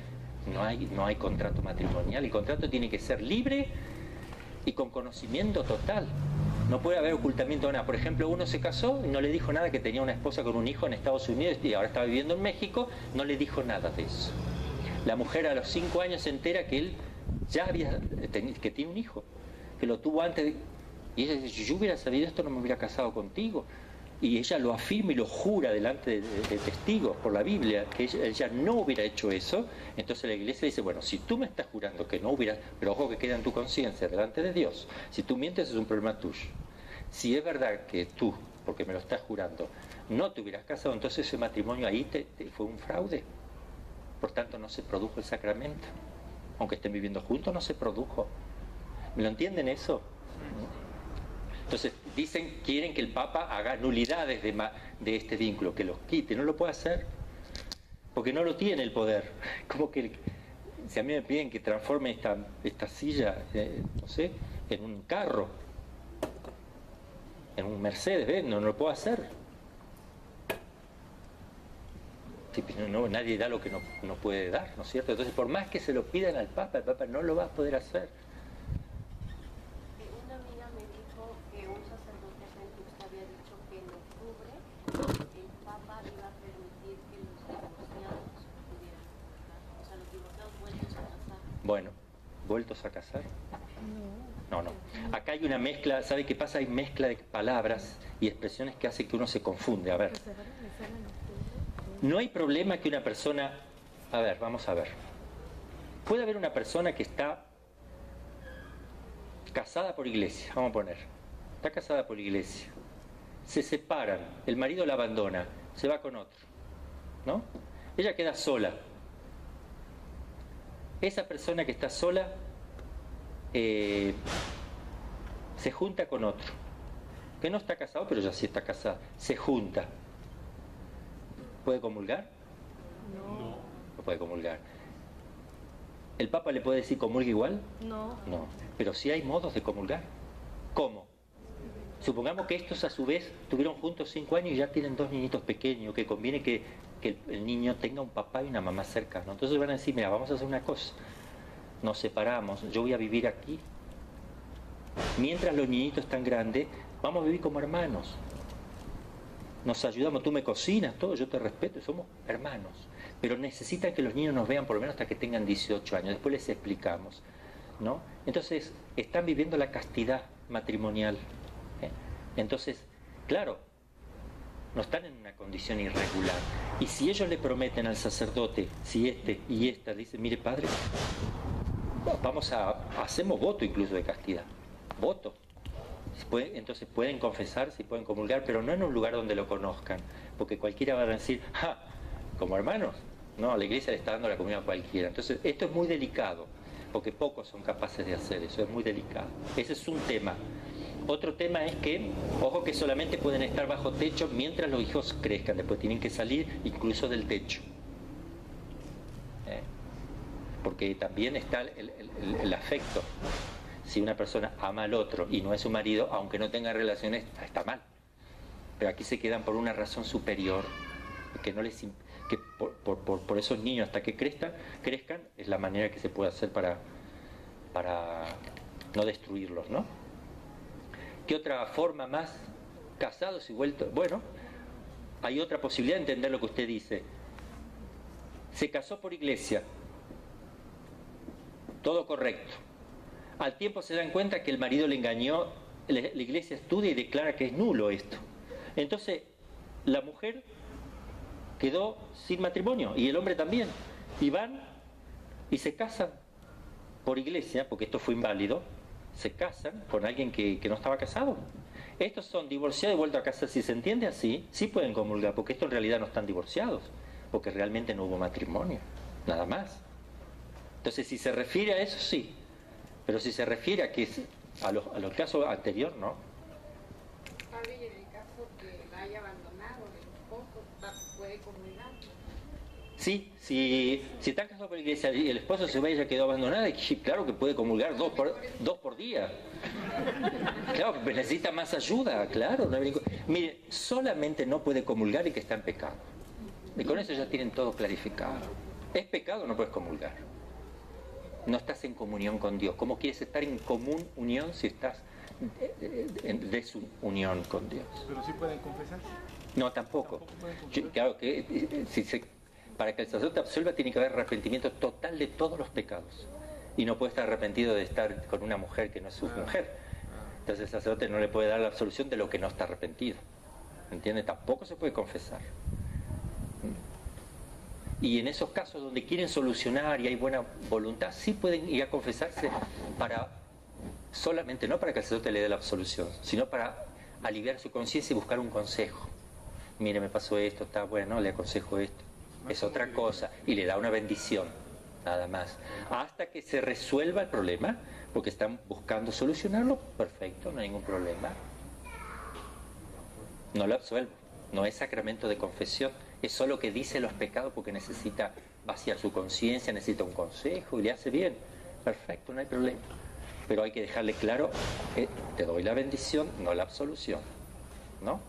Speaker 1: No hay contrato matrimonial. El contrato tiene que ser libre y con conocimiento total. No puede haber ocultamiento de nada. Por ejemplo, uno se casó y no le dijo nada que tenía una esposa con un hijo en Estados Unidos y ahora estaba viviendo en México. No le dijo nada de eso. La mujer a los 5 años se entera que él ya que tiene un hijo, que lo tuvo antes de... Y ella dice, si yo hubiera sabido esto no me hubiera casado contigo. Y ella lo afirma y lo jura delante de testigos por la Biblia, que ella no hubiera hecho eso. Entonces la Iglesia dice, bueno, si tú me estás jurando que no hubiera, pero ojo que queda en tu conciencia delante de Dios, si tú mientes es un problema tuyo. Si es verdad que tú, porque me lo estás jurando, no te hubieras casado, entonces ese matrimonio ahí fue un fraude. Por tanto no se produjo el sacramento. Aunque estén viviendo juntos, no se produjo. ¿Me lo entienden eso? Entonces quieren que el Papa haga nulidades de este vínculo, que los quite. No lo puede hacer porque no lo tiene el poder. Como que si a mí me piden que transforme esta silla, no sé, en un carro, en un Mercedes, no lo puedo hacer. Sí, no, nadie da lo que no puede dar, ¿no es cierto? Entonces por más que se lo pidan al Papa, el Papa no lo va a poder hacer. Bueno, ¿vueltos a casar? No. Acá hay una mezcla, ¿sabe qué pasa? Hay mezcla de palabras y expresiones que hace que uno se confunde. A ver, no hay problema que una persona... A ver, vamos a ver. Puede haber una persona que está casada por iglesia, vamos a poner. Está casada por iglesia. Se separan, el marido la abandona, se va con otro, ¿no? Ella queda sola. Esa persona que está sola se junta con otro que no está casado, pero ya sí está casada. Se junta. ¿Puede comulgar? No. No puede comulgar. ¿El Papa le puede decir comulga igual? No. No. Pero sí hay modos de comulgar. ¿Cómo? Supongamos que estos a su vez tuvieron juntos 5 años y ya tienen 2 niñitos pequeños, que conviene que el niño tenga un papá y una mamá cercanos. Entonces van a decir, mira, vamos a hacer una cosa. Nos separamos, yo voy a vivir aquí. Mientras los niñitos están grandes, vamos a vivir como hermanos. Nos ayudamos, tú me cocinas, todo, yo te respeto, somos hermanos. Pero necesitan que los niños nos vean por lo menos hasta que tengan 18 años. Después les explicamos, ¿no? Entonces, están viviendo la castidad matrimonial. Entonces, claro, no están en una condición irregular. Y si ellos le prometen al sacerdote, si este y esta dicen, mire padre, hacemos voto incluso de castidad, voto. Entonces pueden confesarse y pueden comulgar, pero no en un lugar donde lo conozcan, porque cualquiera va a decir, como hermanos, no, la Iglesia le está dando la comunión a cualquiera. Entonces esto es muy delicado, porque pocos son capaces de hacer eso, es muy delicado. Ese es un tema. Otro tema es que, ojo que solamente pueden estar bajo techo mientras los hijos crezcan, después tienen que salir incluso del techo. Porque también está el afecto. Si una persona ama al otro y no es su marido, aunque no tenga relaciones, está mal. Pero aquí se quedan por una razón superior, que no les que por esos niños hasta que crezcan, es la manera que se puede hacer para no destruirlos, ¿no? ¿Qué otra forma más? Casados y vueltos. Bueno, hay otra posibilidad de entender lo que usted dice. Se casó por iglesia. Todo correcto. Al tiempo se dan cuenta que el marido le engañó. La iglesia estudia y declara que es nulo esto. Entonces, la mujer quedó sin matrimonio y el hombre también. Y van y se casan por iglesia, porque esto fue inválido, se casan con alguien que no estaba casado. Estos son divorciados y vueltos a casar. Si se entiende así, sí pueden comulgar, porque estos en realidad no están divorciados, porque realmente no hubo matrimonio, nada más. Entonces, si se refiere a eso, sí. Pero si se refiere a los casos anteriores, no.
Speaker 4: Padre, y en el caso que la haya abandonado el esposo, ¿puede comulgar?
Speaker 1: Sí, si están casados por la iglesia y el esposo se va y ya quedó abandonada, claro que puede comulgar dos por día. Claro, que necesita más ayuda, claro. Mire, solamente no puede comulgar el que está en pecado. Y con eso ya tienen todo clarificado. Es pecado, no puedes comulgar. No estás en comunión con Dios. ¿Cómo quieres estar en común unión si estás en desunión con Dios?
Speaker 5: ¿Pero sí pueden confesar?
Speaker 1: No, tampoco. Claro que para que el sacerdote absuelva tiene que haber arrepentimiento total de todos los pecados. Y no puede estar arrepentido de estar con una mujer que no es su mujer. Entonces el sacerdote no le puede dar la absolución de lo que no está arrepentido. ¿Entiende? Tampoco se puede confesar. Y en esos casos donde quieren solucionar y hay buena voluntad, sí pueden ir a confesarse solamente no para que el sacerdote le dé la absolución, sino para aliviar su conciencia y buscar un consejo. Mire, me pasó esto, está bueno, le aconsejo esto. Es otra cosa. Y le da una bendición, nada más. Hasta que se resuelva el problema, porque están buscando solucionarlo, perfecto, no hay ningún problema. No lo absuelvo. No es sacramento de confesión, es solo que dice los pecados porque necesita vaciar su conciencia, necesita un consejo y le hace bien. Perfecto, no hay problema. Pero hay que dejarle claro, te doy la bendición, no la absolución. ¿No?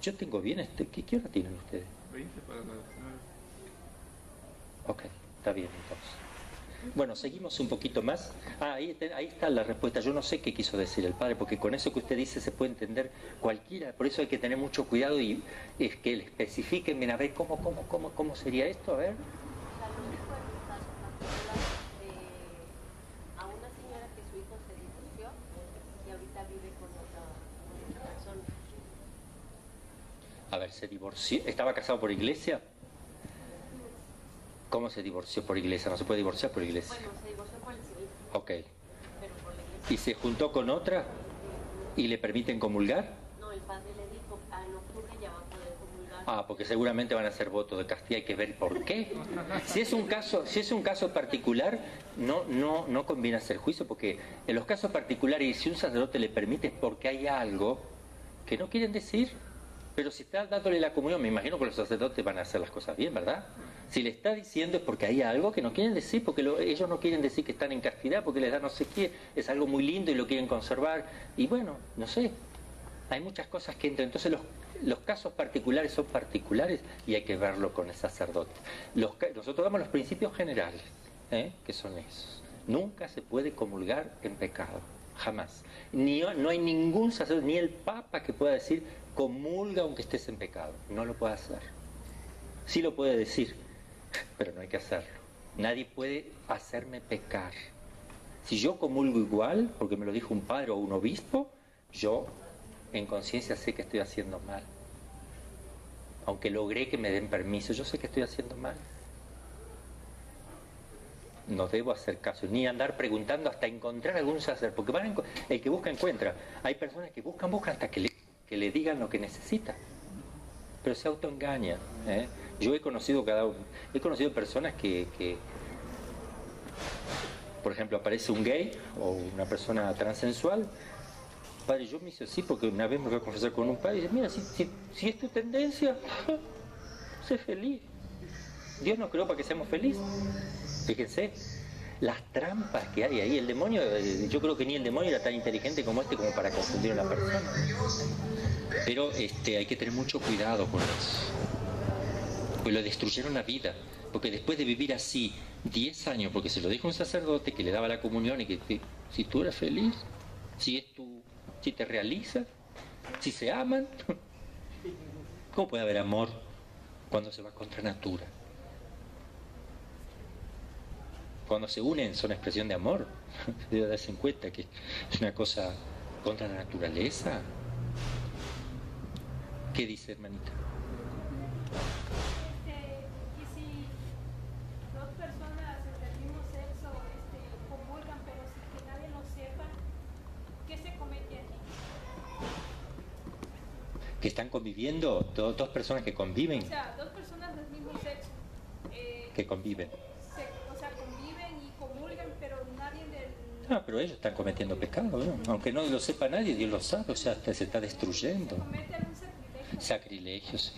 Speaker 1: Yo tengo bien ¿qué hora tienen ustedes?
Speaker 5: 20 para las 9.
Speaker 1: Ok, está bien entonces. Bueno, seguimos un poquito más. Ahí está la respuesta. Yo no sé qué quiso decir el padre, porque con eso que usted dice se puede entender cualquiera. Por eso hay que tener mucho cuidado y es que le especifiquen, bien, a ver, ¿cómo sería esto? A ver.
Speaker 6: A una señora que su hijo se divorció y ahorita vive con otra persona.
Speaker 1: A ver, se divorció. ¿Estaba casado por iglesia? ¿Cómo se divorció por iglesia? No se puede divorciar por iglesia.
Speaker 6: Bueno, se divorció por el civil.
Speaker 1: Ok.
Speaker 6: Pero por la iglesia.
Speaker 1: ¿Y se juntó con otra? ¿Y le permiten comulgar?
Speaker 6: No, el padre le dijo, en octubre ya va a poder comulgar.
Speaker 1: Porque seguramente van a hacer votos de castidad, hay que ver por qué. Si es un caso particular, no conviene hacer juicio, porque en los casos particulares, si un sacerdote le permite es porque hay algo que no quieren decir. Pero si está dándole la comunión, me imagino que los sacerdotes van a hacer las cosas bien, ¿verdad? Si le está diciendo es porque hay algo que no quieren decir, porque ellos no quieren decir que están en castidad, porque les da no sé qué, es algo muy lindo y lo quieren conservar. Y bueno, no sé, hay muchas cosas que entran. Entonces los casos particulares son particulares y hay que verlo con el sacerdote. Nosotros damos los principios generales, que son esos. Nunca se puede comulgar en pecado, jamás. No hay ningún sacerdote, ni el Papa que pueda decir comulga aunque estés en pecado. No lo puede hacer. Sí lo puede decir, pero no hay que hacerlo. Nadie puede hacerme pecar. Si yo comulgo igual, porque me lo dijo un padre o un obispo, yo en conciencia sé que estoy haciendo mal. Aunque logré que me den permiso, yo sé que estoy haciendo mal. No debo hacer caso, ni andar preguntando hasta encontrar algún sacerdote, porque el que busca encuentra. Hay personas que buscan hasta que le digan lo que necesita, pero se autoengañan. Yo he conocido personas que, por ejemplo, aparece un gay o una persona transensual. Padre, yo me hice así porque una vez me voy a confesar con un padre y dice, mira, si es tu tendencia, sé feliz. Dios nos creó para que seamos felices. Fíjense las trampas que hay ahí. El demonio, yo creo que ni el demonio era tan inteligente como como para confundir a una persona. Pero hay que tener mucho cuidado con eso. Pues lo destruyeron la vida. Porque después de vivir así 10 años, porque se lo dijo un sacerdote que le daba la comunión y que si tú eres feliz, si te realizas, si se aman, ¿cómo puede haber amor cuando se va contra natura? Cuando se unen son expresión de amor. Debe darse en cuenta que es una cosa contra la naturaleza. ¿Qué dice, hermanita?
Speaker 7: Y si
Speaker 1: Que están conviviendo, dos personas que conviven,
Speaker 3: O sea, dos personas del mismo sexo.
Speaker 1: que conviven.
Speaker 3: O sea, conviven y comulgan, pero nadie del...
Speaker 1: Ah, pero ellos están cometiendo pecado, ¿no? Aunque no lo sepa nadie, Dios lo sabe, o sea, se está destruyendo.
Speaker 3: ¿Comete algún sacrilegio?
Speaker 1: Sacrilegio, sí.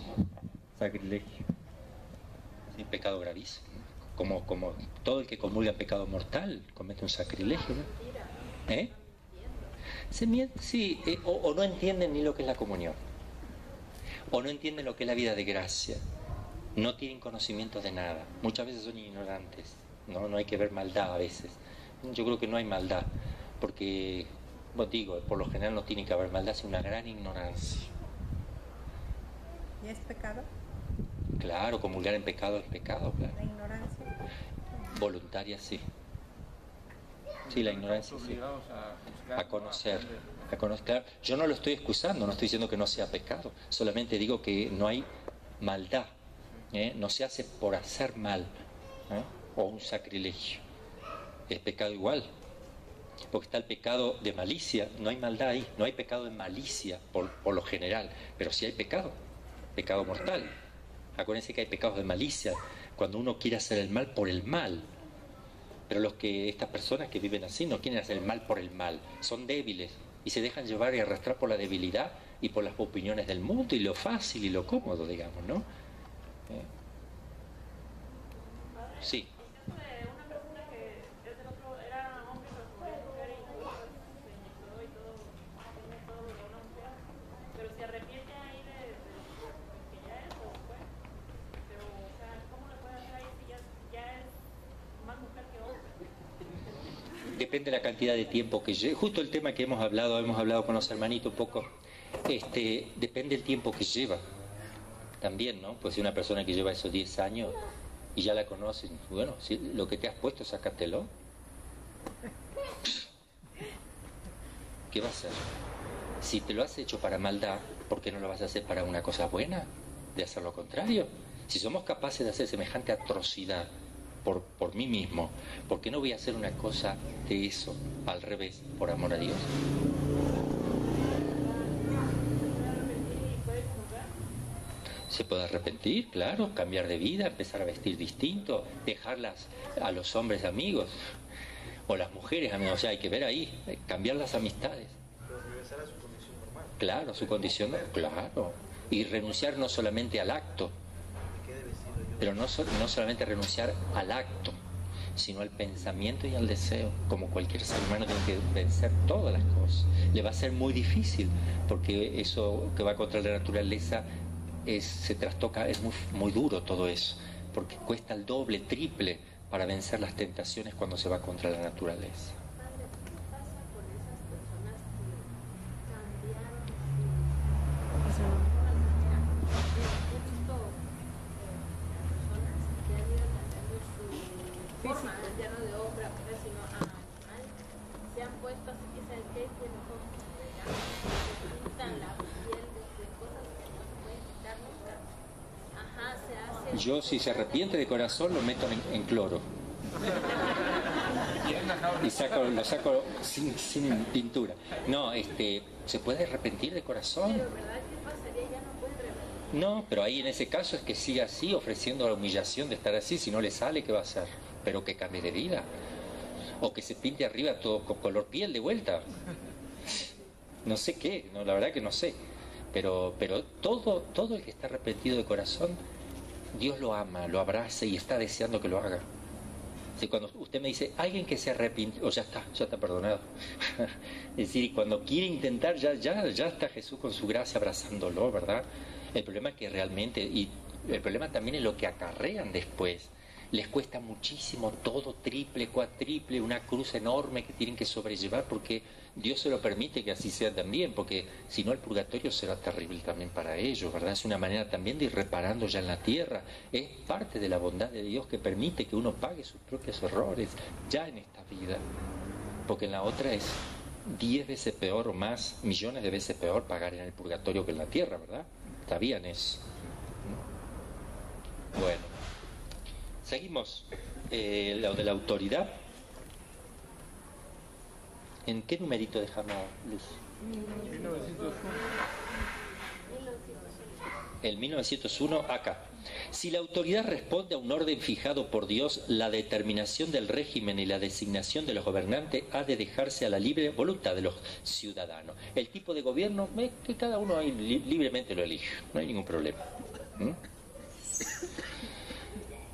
Speaker 1: Sacrilegio. Sí, pecado gravísimo. Como todo el que comulga en pecado mortal comete un sacrilegio, ¿no? ¿Eh? Se miente, sí, o no entienden ni lo que es la comunión, o no entienden lo que es la vida de gracia, no tienen conocimiento de nada, muchas veces son ignorantes, no hay que ver maldad a veces. Yo creo que no hay maldad, porque, bueno, digo, por lo general no tiene que haber maldad, sino una gran ignorancia.
Speaker 7: ¿Y es pecado?
Speaker 1: Claro, comulgar en pecado es pecado, claro.
Speaker 7: La ignorancia.
Speaker 1: Voluntaria, sí. Sí, la ignorancia, sí.
Speaker 5: Obligados a juzgar,
Speaker 1: A conocer,
Speaker 5: ¿no?
Speaker 1: a conocer. Claro, yo no lo estoy excusando, no estoy diciendo que no sea pecado, solamente digo que no hay maldad, no se hace por hacer mal, o un sacrilegio. Es pecado igual, porque está el pecado de malicia, no hay maldad ahí, no hay pecado de malicia por lo general, pero sí hay pecado mortal. Acuérdense que hay pecados de malicia, cuando uno quiere hacer el mal por el mal. Pero estas personas que viven así no quieren hacer el mal por el mal, son débiles y se dejan llevar y arrastrar por la debilidad y por las opiniones del mundo y lo fácil y lo cómodo, digamos, ¿no? Sí.
Speaker 6: Una persona que es del otro, era hombre, pero se volvió mujer y se inyectó y todo, tiene todo lo de una mujer, pero se arrepiente ahí de que ya es o fue, pero, o sea, ¿cómo le puede hacer ahí si ya es más mujer que hombre?
Speaker 1: Depende de la cantidad de tiempo que lleve. Justo el tema que hemos hablado con los hermanitos un poco, depende del tiempo que lleva. También, ¿no? Pues si una persona que lleva esos 10 años y ya la conocen, bueno, si lo que te has puesto, sácatelo. ¿Qué va a hacer? Si te lo has hecho para maldad, ¿por qué no lo vas a hacer para una cosa buena? De hacer lo contrario. Si somos capaces de hacer semejante atrocidad por mí mismo, ¿por qué no voy a hacer una cosa de eso al revés, por amor a Dios? Se puede arrepentir, claro, cambiar de vida, empezar a vestir distinto, dejarlas a los hombres amigos o las mujeres amigos, o sea, hay que ver ahí, cambiar las amistades.
Speaker 8: Pero regresar a su condición normal.
Speaker 1: Claro, a su condición, claro, y renunciar no solamente al acto, pero no solamente renunciar al acto, sino al pensamiento y al deseo, como cualquier ser humano tiene que vencer todas las cosas. Le va a ser muy difícil, porque eso que va contra la naturaleza se trastoca, es muy duro todo eso, porque cuesta el doble, triple para vencer las tentaciones cuando se va contra la naturaleza.
Speaker 6: Padre, ¿qué pasa con esas personas que cambiaron su manera? He visto personas que han ido cambiando su forma, ya no de obra, sino animal. Se han puesto así que saben que tienen ojos se pintan la piel de cosas que no se pueden quitar nunca. Ajá, se hace.
Speaker 1: Yo, si se arrepiente de corazón, lo meto en cloro y lo saco sin pintura. No, se puede arrepentir de corazón.
Speaker 6: Pero ¿verdad qué pasaría? Ya no pueden revertir.
Speaker 1: No, pero ahí en ese caso es que siga así, ofreciendo la humillación de estar así. Si no le sale, ¿qué va a hacer? Pero que cambie de vida, o que se pinte arriba todo con color piel de vuelta. No sé qué, no, la verdad que no sé. Pero todo el que está arrepentido de corazón, Dios lo ama, lo abraza y está deseando que lo haga. Si cuando usted me dice, alguien que se arrepintió, ya está perdonado. Es decir, cuando quiere intentar, ya está Jesús con su gracia abrazándolo, ¿verdad? El problema es que realmente, y el problema también es lo que acarrean después. Les cuesta muchísimo todo, triple, cuatriple, una cruz enorme que tienen que sobrellevar, porque Dios se lo permite que así sea también, porque si no el purgatorio será terrible también para ellos, ¿verdad? Es una manera también de ir reparando ya en la tierra. Es parte de la bondad de Dios que permite que uno pague sus propios errores ya en esta vida, porque en la otra es 10 veces peor o más, millones de veces peor pagar en el purgatorio que en la tierra, ¿verdad? ¿Sabían eso? Bueno. Seguimos, lo de la autoridad. ¿En qué numerito dejamos, Luz?
Speaker 5: 1901.
Speaker 1: el 1901 acá. Si la autoridad responde a un orden fijado por Dios, la determinación del régimen y la designación de los gobernantes ha de dejarse a la libre voluntad de los ciudadanos. El tipo de gobierno, que cada uno ahí libremente lo elige, no hay ningún problema.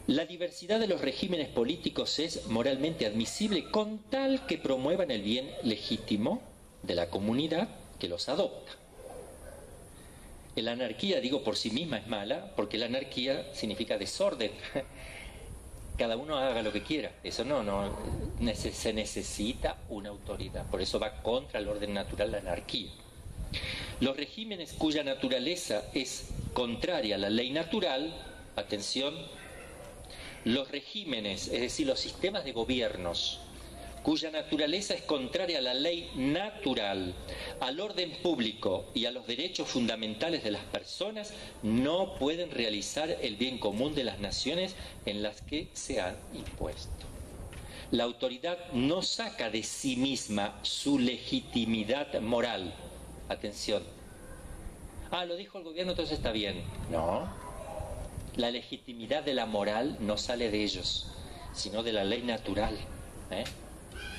Speaker 1: La diversidad de los regímenes políticos es moralmente admisible con tal que promuevan el bien legítimo de la comunidad que los adopta. La anarquía, digo, por sí misma es mala, porque la anarquía significa desorden. Cada uno haga lo que quiera. Eso se necesita una autoridad. Por eso va contra el orden natural la anarquía. Los regímenes cuya naturaleza es contraria a la ley natural, atención, los regímenes, es decir, los sistemas de gobiernos, cuya naturaleza es contraria a la ley natural, al orden público y a los derechos fundamentales de las personas, no pueden realizar el bien común de las naciones en las que se han impuesto. La autoridad no saca de sí misma su legitimidad moral. Atención. Lo dijo el gobierno, entonces está bien. No. La legitimidad de la moral no sale de ellos, sino de la ley natural.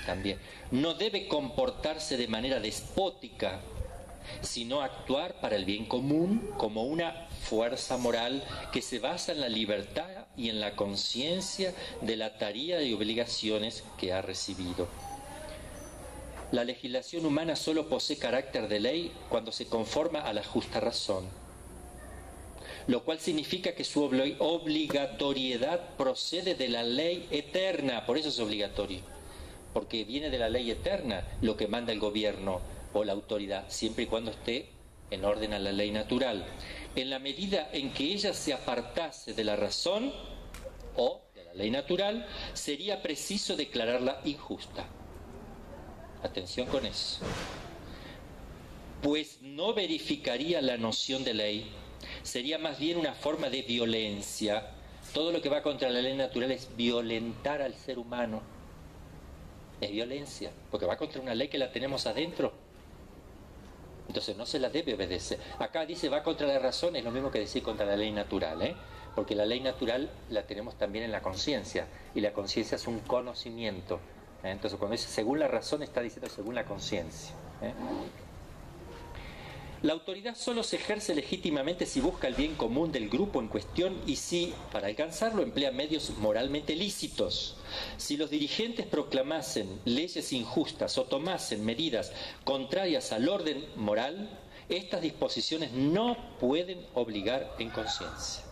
Speaker 1: También. No debe comportarse de manera despótica, sino actuar para el bien común como una fuerza moral que se basa en la libertad y en la conciencia de la tarea y obligaciones que ha recibido. La legislación humana solo posee carácter de ley cuando se conforma a la justa razón, lo cual significa que su obligatoriedad procede de la ley eterna, por eso es obligatorio. Porque viene de la ley eterna lo que manda el gobierno o la autoridad, siempre y cuando esté en orden a la ley natural. En la medida en que ella se apartase de la razón o de la ley natural, sería preciso declararla injusta. Atención con eso. Pues no verificaría la noción de ley, sería más bien una forma de violencia. Todo lo que va contra la ley natural es violentar al ser humano. Es violencia, porque va contra una ley que la tenemos adentro. Entonces no se la debe obedecer. Acá dice va contra la razón, es lo mismo que decir contra la ley natural, porque la ley natural la tenemos también en la conciencia, y la conciencia es un conocimiento. Entonces cuando dice según la razón está diciendo según la conciencia. La autoridad solo se ejerce legítimamente si busca el bien común del grupo en cuestión y si, para alcanzarlo, emplea medios moralmente lícitos. Si los dirigentes proclamasen leyes injustas o tomasen medidas contrarias al orden moral, estas disposiciones no pueden obligar en conciencia.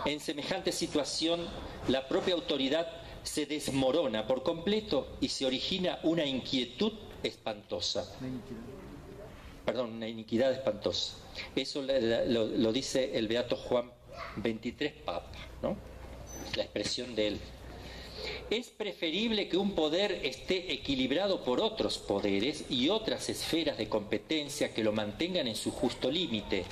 Speaker 1: En semejante situación, la propia autoridad se desmorona por completo y se origina una inquietud espantosa. Una iniquidad espantosa. Eso lo dice el Beato Juan XXIII Papa, ¿no? La expresión de él. Es preferible que un poder esté equilibrado por otros poderes y otras esferas de competencia que lo mantengan en su justo límite.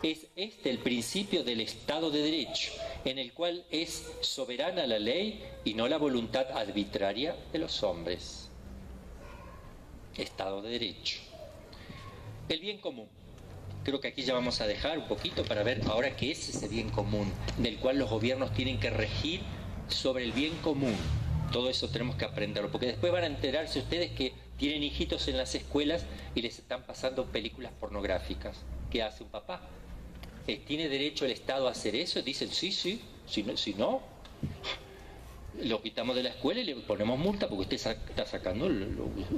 Speaker 1: Es este el principio del Estado de Derecho, en el cual es soberana la ley y no la voluntad arbitraria de los hombres. Estado de Derecho. El bien común. Creo que aquí ya vamos a dejar un poquito para ver ahora qué es ese bien común, del cual los gobiernos tienen que regir sobre el bien común. Todo eso tenemos que aprenderlo, porque después van a enterarse ustedes que tienen hijitos en las escuelas y les están pasando películas pornográficas. ¿Qué hace un papá? ¿Tiene derecho el Estado a hacer eso? Dicen, sí, si no, lo quitamos de la escuela y le ponemos multa porque usted está sacando,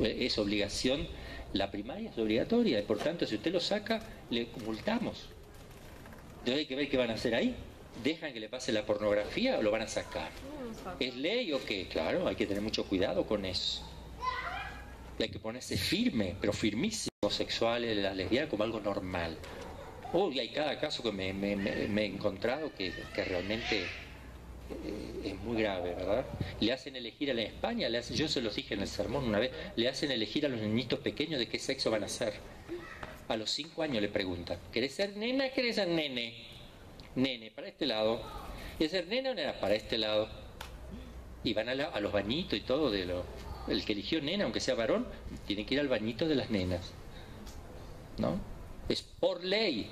Speaker 1: es obligación. La primaria es obligatoria y por tanto si usted lo saca le multamos. Entonces hay que ver qué van a hacer ahí. ¿Dejan que le pase la pornografía o lo van a sacar? ¿Es ley o qué? Claro, hay que tener mucho cuidado con eso. Y hay que ponerse firme, pero firmísimo, homosexuales, la lesbiana como algo normal. Y hay cada caso que me he encontrado que realmente es muy grave, ¿verdad? Le hacen elegir en España, yo se los dije en el sermón una vez, le hacen elegir a los niñitos pequeños de qué sexo van a ser. A los 5 años le preguntan, ¿querés ser nena o querés ser nene? Nene, para este lado. ¿Querés ser nena o nena? Para este lado. Y van a los bañitos y todo, el que eligió nena, aunque sea varón, tiene que ir al bañito de las nenas, ¿no? Es por ley.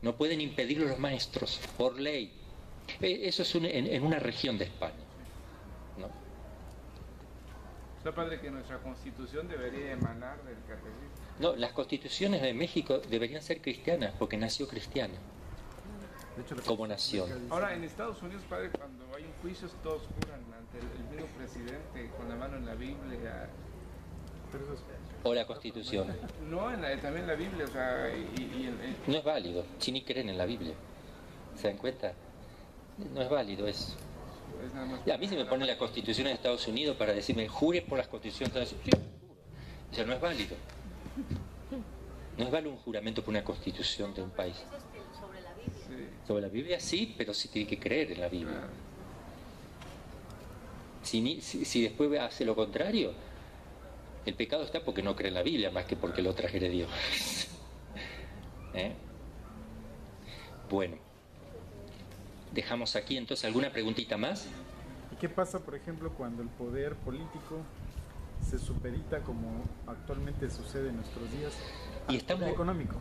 Speaker 1: No pueden impedirlo los maestros, por ley. Eso es en una región de España, ¿no?
Speaker 5: Está padre que nuestra constitución debería emanar del catecismo.
Speaker 1: No, las constituciones de México deberían ser cristianas, porque nació cristiana,
Speaker 7: De hecho,
Speaker 1: como nación.
Speaker 5: Ahora, en Estados Unidos, padre, cuando hay un juicio, todos juran ante el mismo presidente con la mano en la Biblia.
Speaker 7: pero eso es-
Speaker 1: O la constitución.
Speaker 5: No, también la Biblia, o sea,
Speaker 1: No es válido, si ni creen en la Biblia. ¿Se dan cuenta? No es válido eso.
Speaker 5: es nada más.
Speaker 1: Y a mí se me pone la constitución de Estados Unidos para decirme, jure por las constituciones de Estados Unidos. Sí, juro. O sea, no es válido. No es válido un juramento por una constitución de un país.
Speaker 6: Eso es sobre la Biblia.
Speaker 5: Sí,
Speaker 1: Sobre la Biblia sí, pero sí tiene que creer en la Biblia.
Speaker 5: claro.
Speaker 1: Si después hace lo contrario, el pecado está porque no cree en la Biblia más que porque lo transgredió. ¿Eh? Bueno, dejamos aquí entonces alguna preguntita más.
Speaker 7: ¿Y qué pasa, por ejemplo, cuando el poder político se supedita, como actualmente sucede en nuestros días,
Speaker 1: Y
Speaker 7: al
Speaker 1: estamos-
Speaker 7: poder económico?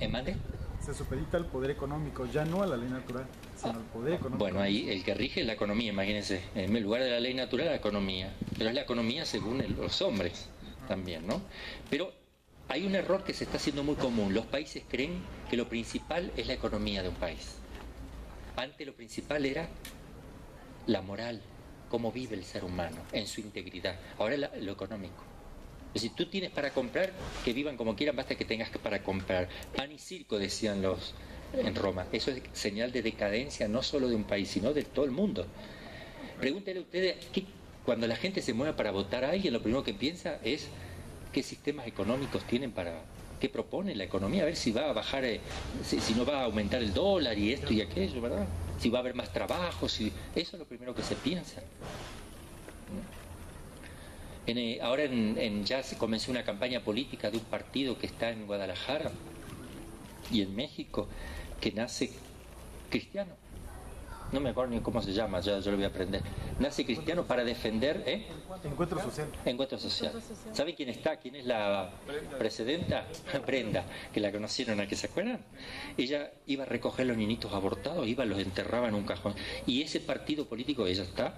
Speaker 1: ¿Mande?
Speaker 7: Se supedita al poder económico, ya no a la ley natural, sino al poder económico.
Speaker 1: Bueno, ahí el que rige es la economía, imagínense. En lugar de la ley natural, la economía. Pero es la economía según los hombres también, ¿no? Pero hay un error que se está haciendo muy común. Los países creen que lo principal es la economía de un país. Antes lo principal era la moral, cómo vive el ser humano en su integridad. Ahora es lo económico. Es decir, tú tienes para comprar, que vivan como quieran, basta que tengas para comprar. Pan y circo, decían los en Roma. Eso es señal de decadencia no solo de un país, sino de todo el mundo. Pregúntenle a ustedes, cuando la gente se mueve para votar a alguien, lo primero que piensa es qué sistemas económicos tienen qué propone la economía, a ver si va a bajar, si no va a aumentar el dólar y esto y aquello, ¿verdad? Si va a haber más trabajo, eso es lo primero que se piensa. Ahora ya se comenzó una campaña política de un partido que está en Guadalajara y en México, que nace cristiano. No me acuerdo ni cómo se llama, ya yo lo voy a aprender. Nace cristiano para defender
Speaker 7: Encuentro social.
Speaker 1: encuentro social. ¿Sabe quién está? ¿Quién es la presidenta? Brenda, que la conocieron aquí, ¿se acuerdan? Ella iba a recoger los niñitos abortados, los enterraba en un cajón. Y ese partido político, ella está,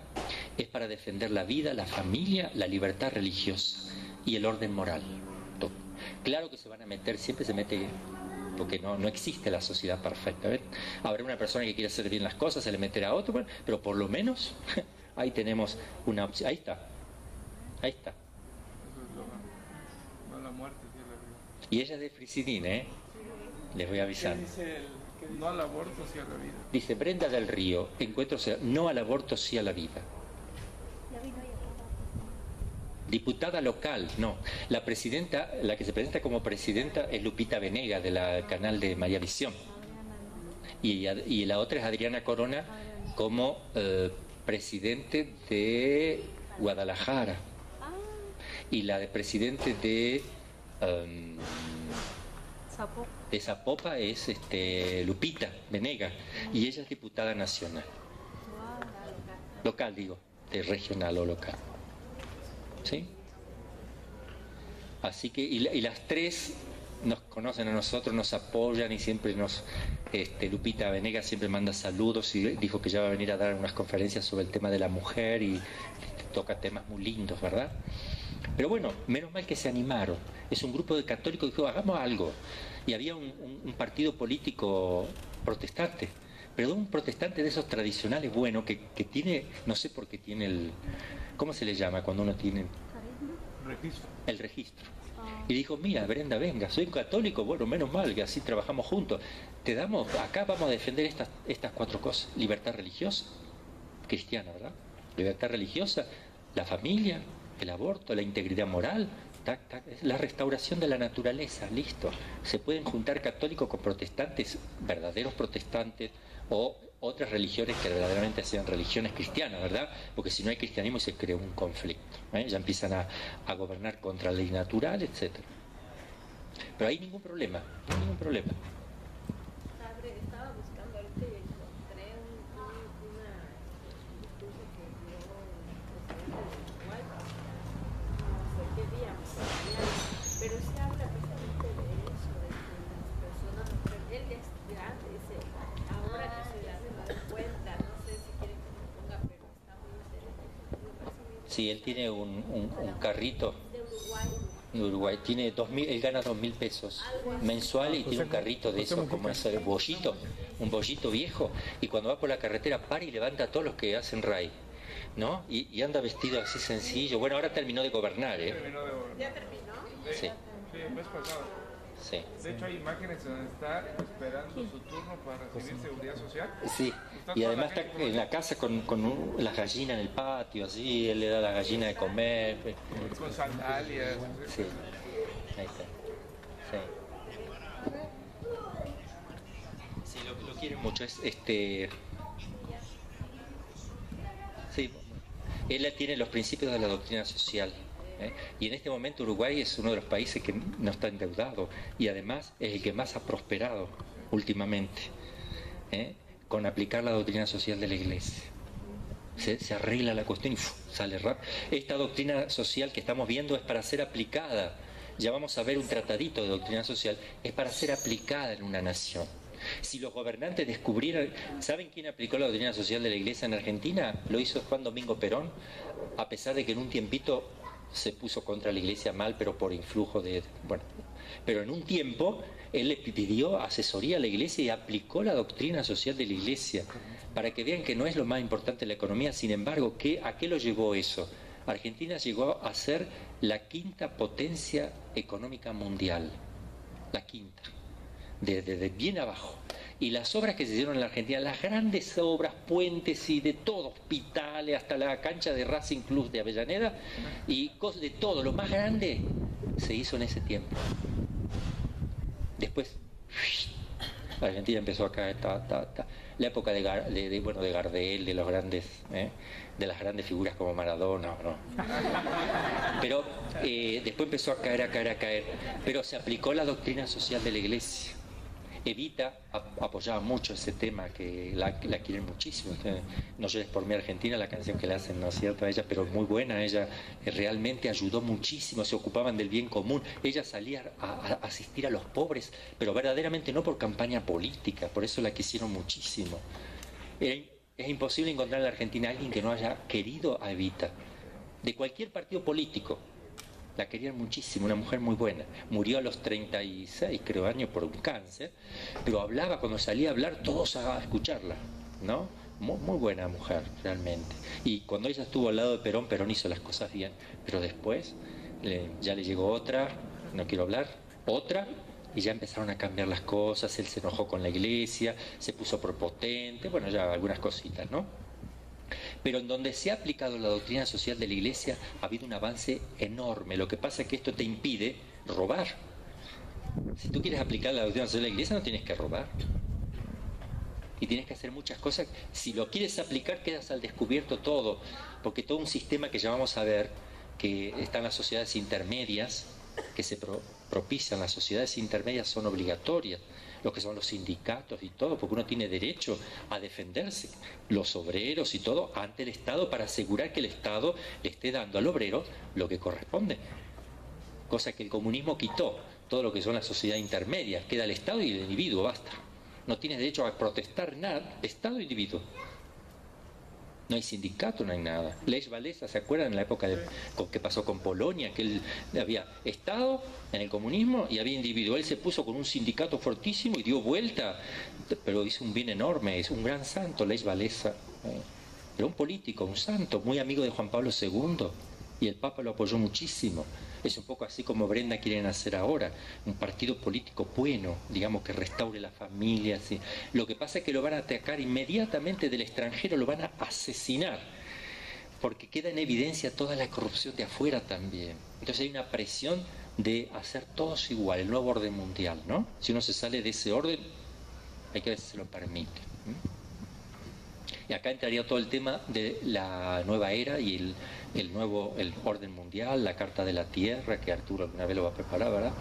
Speaker 1: es para defender la vida, la familia, la libertad religiosa y el orden moral. Todo. Claro que se van a meter, siempre se mete, porque no existe la sociedad perfecta. ¿Ven? Habrá una persona que quiere hacer bien las cosas, se le meterá a otro, bueno, pero por lo menos ahí tenemos una opción. Ahí está.
Speaker 5: Eso es no la muerte, sí, la vida.
Speaker 1: Y ella es de Frisidín, les voy avisando.
Speaker 5: No al aborto, sí a la vida.
Speaker 1: Dice Brenda del Río, no al aborto, sí a la vida. Diputada local, no. La presidenta, la que se presenta como presidenta es Lupita Venega, del canal de María Visión. Y la otra es Adriana Corona como presidente de Guadalajara. Y la de presidente de Zapopa es Lupita Venega. Y ella es diputada nacional. Local, digo, de regional o local. ¿Sí? Así que, y las tres nos conocen a nosotros, nos apoyan y siempre Lupita Venega siempre manda saludos y dijo que ya va a venir a dar unas conferencias sobre el tema de la mujer y toca temas muy lindos, ¿verdad? Pero bueno, menos mal que se animaron. Es un grupo de católicos que dijo, hagamos algo. Y había un partido político protestante, pero un protestante de esos tradicionales, bueno, que tiene, no sé por qué tiene ¿cómo se le llama cuando uno tiene
Speaker 5: Registro.
Speaker 1: el registro? Y dijo, mira, Brenda, venga, soy católico, bueno, menos mal que así trabajamos juntos. Acá vamos a defender estas cuatro cosas. Libertad religiosa, cristiana, ¿verdad? Libertad religiosa, la familia, el aborto, la integridad moral, la restauración de la naturaleza, listo. Se pueden juntar católicos con protestantes, verdaderos protestantes, o otras religiones que verdaderamente sean religiones cristianas, ¿verdad? Porque si no hay cristianismo se crea un conflicto, ya empiezan a gobernar contra la ley natural, etc. Pero hay ningún problema, no hay ningún problema.
Speaker 6: Estaba buscando ahorita y encontré una discurso que dio el presidente de Uruguay, no sé qué día, mañana, pero se habla precisamente de eso, de que las personas, él ya es grande,
Speaker 1: Sí, él tiene un carrito
Speaker 6: de Uruguay.
Speaker 1: en Uruguay. Tiene 2.000, él gana 2.000 pesos mensuales y tiene un carrito de esos, como ese bollito, un bollito viejo. Y cuando va por la carretera para y levanta a todos los que hacen ray, ¿no? Y anda vestido así sencillo. Bueno, ahora terminó de gobernar, ¿eh?
Speaker 4: ¿Ya terminó?
Speaker 1: Sí,
Speaker 5: Sí, el mes pasado.
Speaker 1: sí.
Speaker 5: De hecho, hay imágenes donde está esperando su turno para recibir seguridad social.
Speaker 1: Sí, y además está en la casa con las gallinas en el patio, así, él le da a la gallina de comer.
Speaker 5: Con sandalias.
Speaker 1: Sí, ahí está. Sí. Sí, lo quieren mucho. Es Sí, él tiene los principios de la doctrina social. Y en este momento Uruguay es uno de los países que no está endeudado y además es el que más ha prosperado últimamente, con aplicar la doctrina social de la Iglesia. Se arregla la cuestión y sale rápido. Esta doctrina social que estamos viendo es para ser aplicada. Ya vamos a ver un tratadito de doctrina social, es para ser aplicada en una nación. Si los gobernantes descubrieran... ¿Saben quién aplicó la doctrina social de la Iglesia en Argentina? Lo hizo Juan Domingo Perón, a pesar de que en un tiempito se puso contra la Iglesia mal, pero por influjo de... Bueno, pero en un tiempo él le pidió asesoría a la Iglesia y aplicó la doctrina social de la Iglesia, para que vean que no es lo más importante la economía. Sin embargo, ¿a qué lo llevó eso? Argentina llegó a ser la quinta potencia económica mundial, la quinta, desde bien abajo. Y las obras que se hicieron en la Argentina, las grandes obras, puentes y de todo, hospitales, hasta la cancha de Racing Club de Avellaneda, y cosas de todo, lo más grande se hizo en ese tiempo. Después, Argentina empezó a caer, la época de Gardel, de los grandes, de las grandes figuras como Maradona, ¿no? Pero después empezó a caer, pero se aplicó la doctrina social de la Iglesia. Evita apoyaba mucho ese tema, que la quieren muchísimo. No llores por mí, Argentina, la canción que le hacen, no es cierto, a ella, pero muy buena. Ella realmente ayudó muchísimo, se ocupaban del bien común. Ella salía a asistir a los pobres, pero verdaderamente no por campaña política, por eso la quisieron muchísimo. Es imposible encontrar en la Argentina a alguien que no haya querido a Evita, de cualquier partido político. La querían muchísimo, una mujer muy buena. Murió a los 36, creo, años por un cáncer, pero hablaba, cuando salía a hablar, todos a escucharla, ¿no? Muy buena mujer, realmente. Y cuando ella estuvo al lado de Perón, Perón hizo las cosas bien, pero después ya le llegó otra, no quiero hablar, otra, y ya empezaron a cambiar las cosas. Él se enojó con la Iglesia, se puso prepotente, bueno, ya algunas cositas, ¿no? Pero en donde se ha aplicado la doctrina social de la Iglesia ha habido un avance enorme. Lo que pasa es que esto te impide robar. Si tú quieres aplicar la doctrina social de la Iglesia, no tienes que robar. Y tienes que hacer muchas cosas. Si lo quieres aplicar, quedas al descubierto todo. Porque todo un sistema que ya vamos a ver, que están las sociedades intermedias, que se propician, las sociedades intermedias son obligatorias, lo que son los sindicatos y todo, porque uno tiene derecho a defenderse, los obreros y todo, ante el Estado, para asegurar que el Estado le esté dando al obrero lo que corresponde. Cosa que el comunismo quitó, todo lo que son las sociedades intermedias, queda el Estado y el individuo, basta. No tienes derecho a protestar nada, Estado e individuo. No hay sindicato, no hay nada. Lech Walesa, ¿se acuerdan en la época qué pasó con Polonia? Que él había Estado en el comunismo y había individuo. Él se puso con un sindicato fortísimo y dio vuelta, pero hizo un bien enorme. Es un gran santo, Lech Walesa. Era un político, un santo, muy amigo de Juan Pablo II. Y el Papa lo apoyó muchísimo. Es un poco así como Brenda quieren hacer ahora, un partido político bueno, digamos, que restaure la familia. ¿Sí? Lo que pasa es que lo van a atacar inmediatamente del extranjero, lo van a asesinar, porque queda en evidencia toda la corrupción de afuera también. Entonces hay una presión de hacer todos igual, el nuevo orden mundial, ¿no? Si uno se sale de ese orden, hay que ver si se lo permite. Y acá entraría todo el tema de la nueva era y el orden mundial, la Carta de la Tierra, que Arturo alguna vez lo va a preparar, ¿verdad?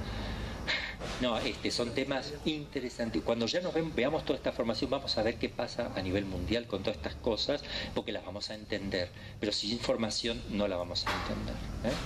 Speaker 1: No, son temas interesantes. Cuando ya veamos toda esta formación, vamos a ver qué pasa a nivel mundial con todas estas cosas, porque las vamos a entender. Pero sin información no la vamos a entender, ¿eh?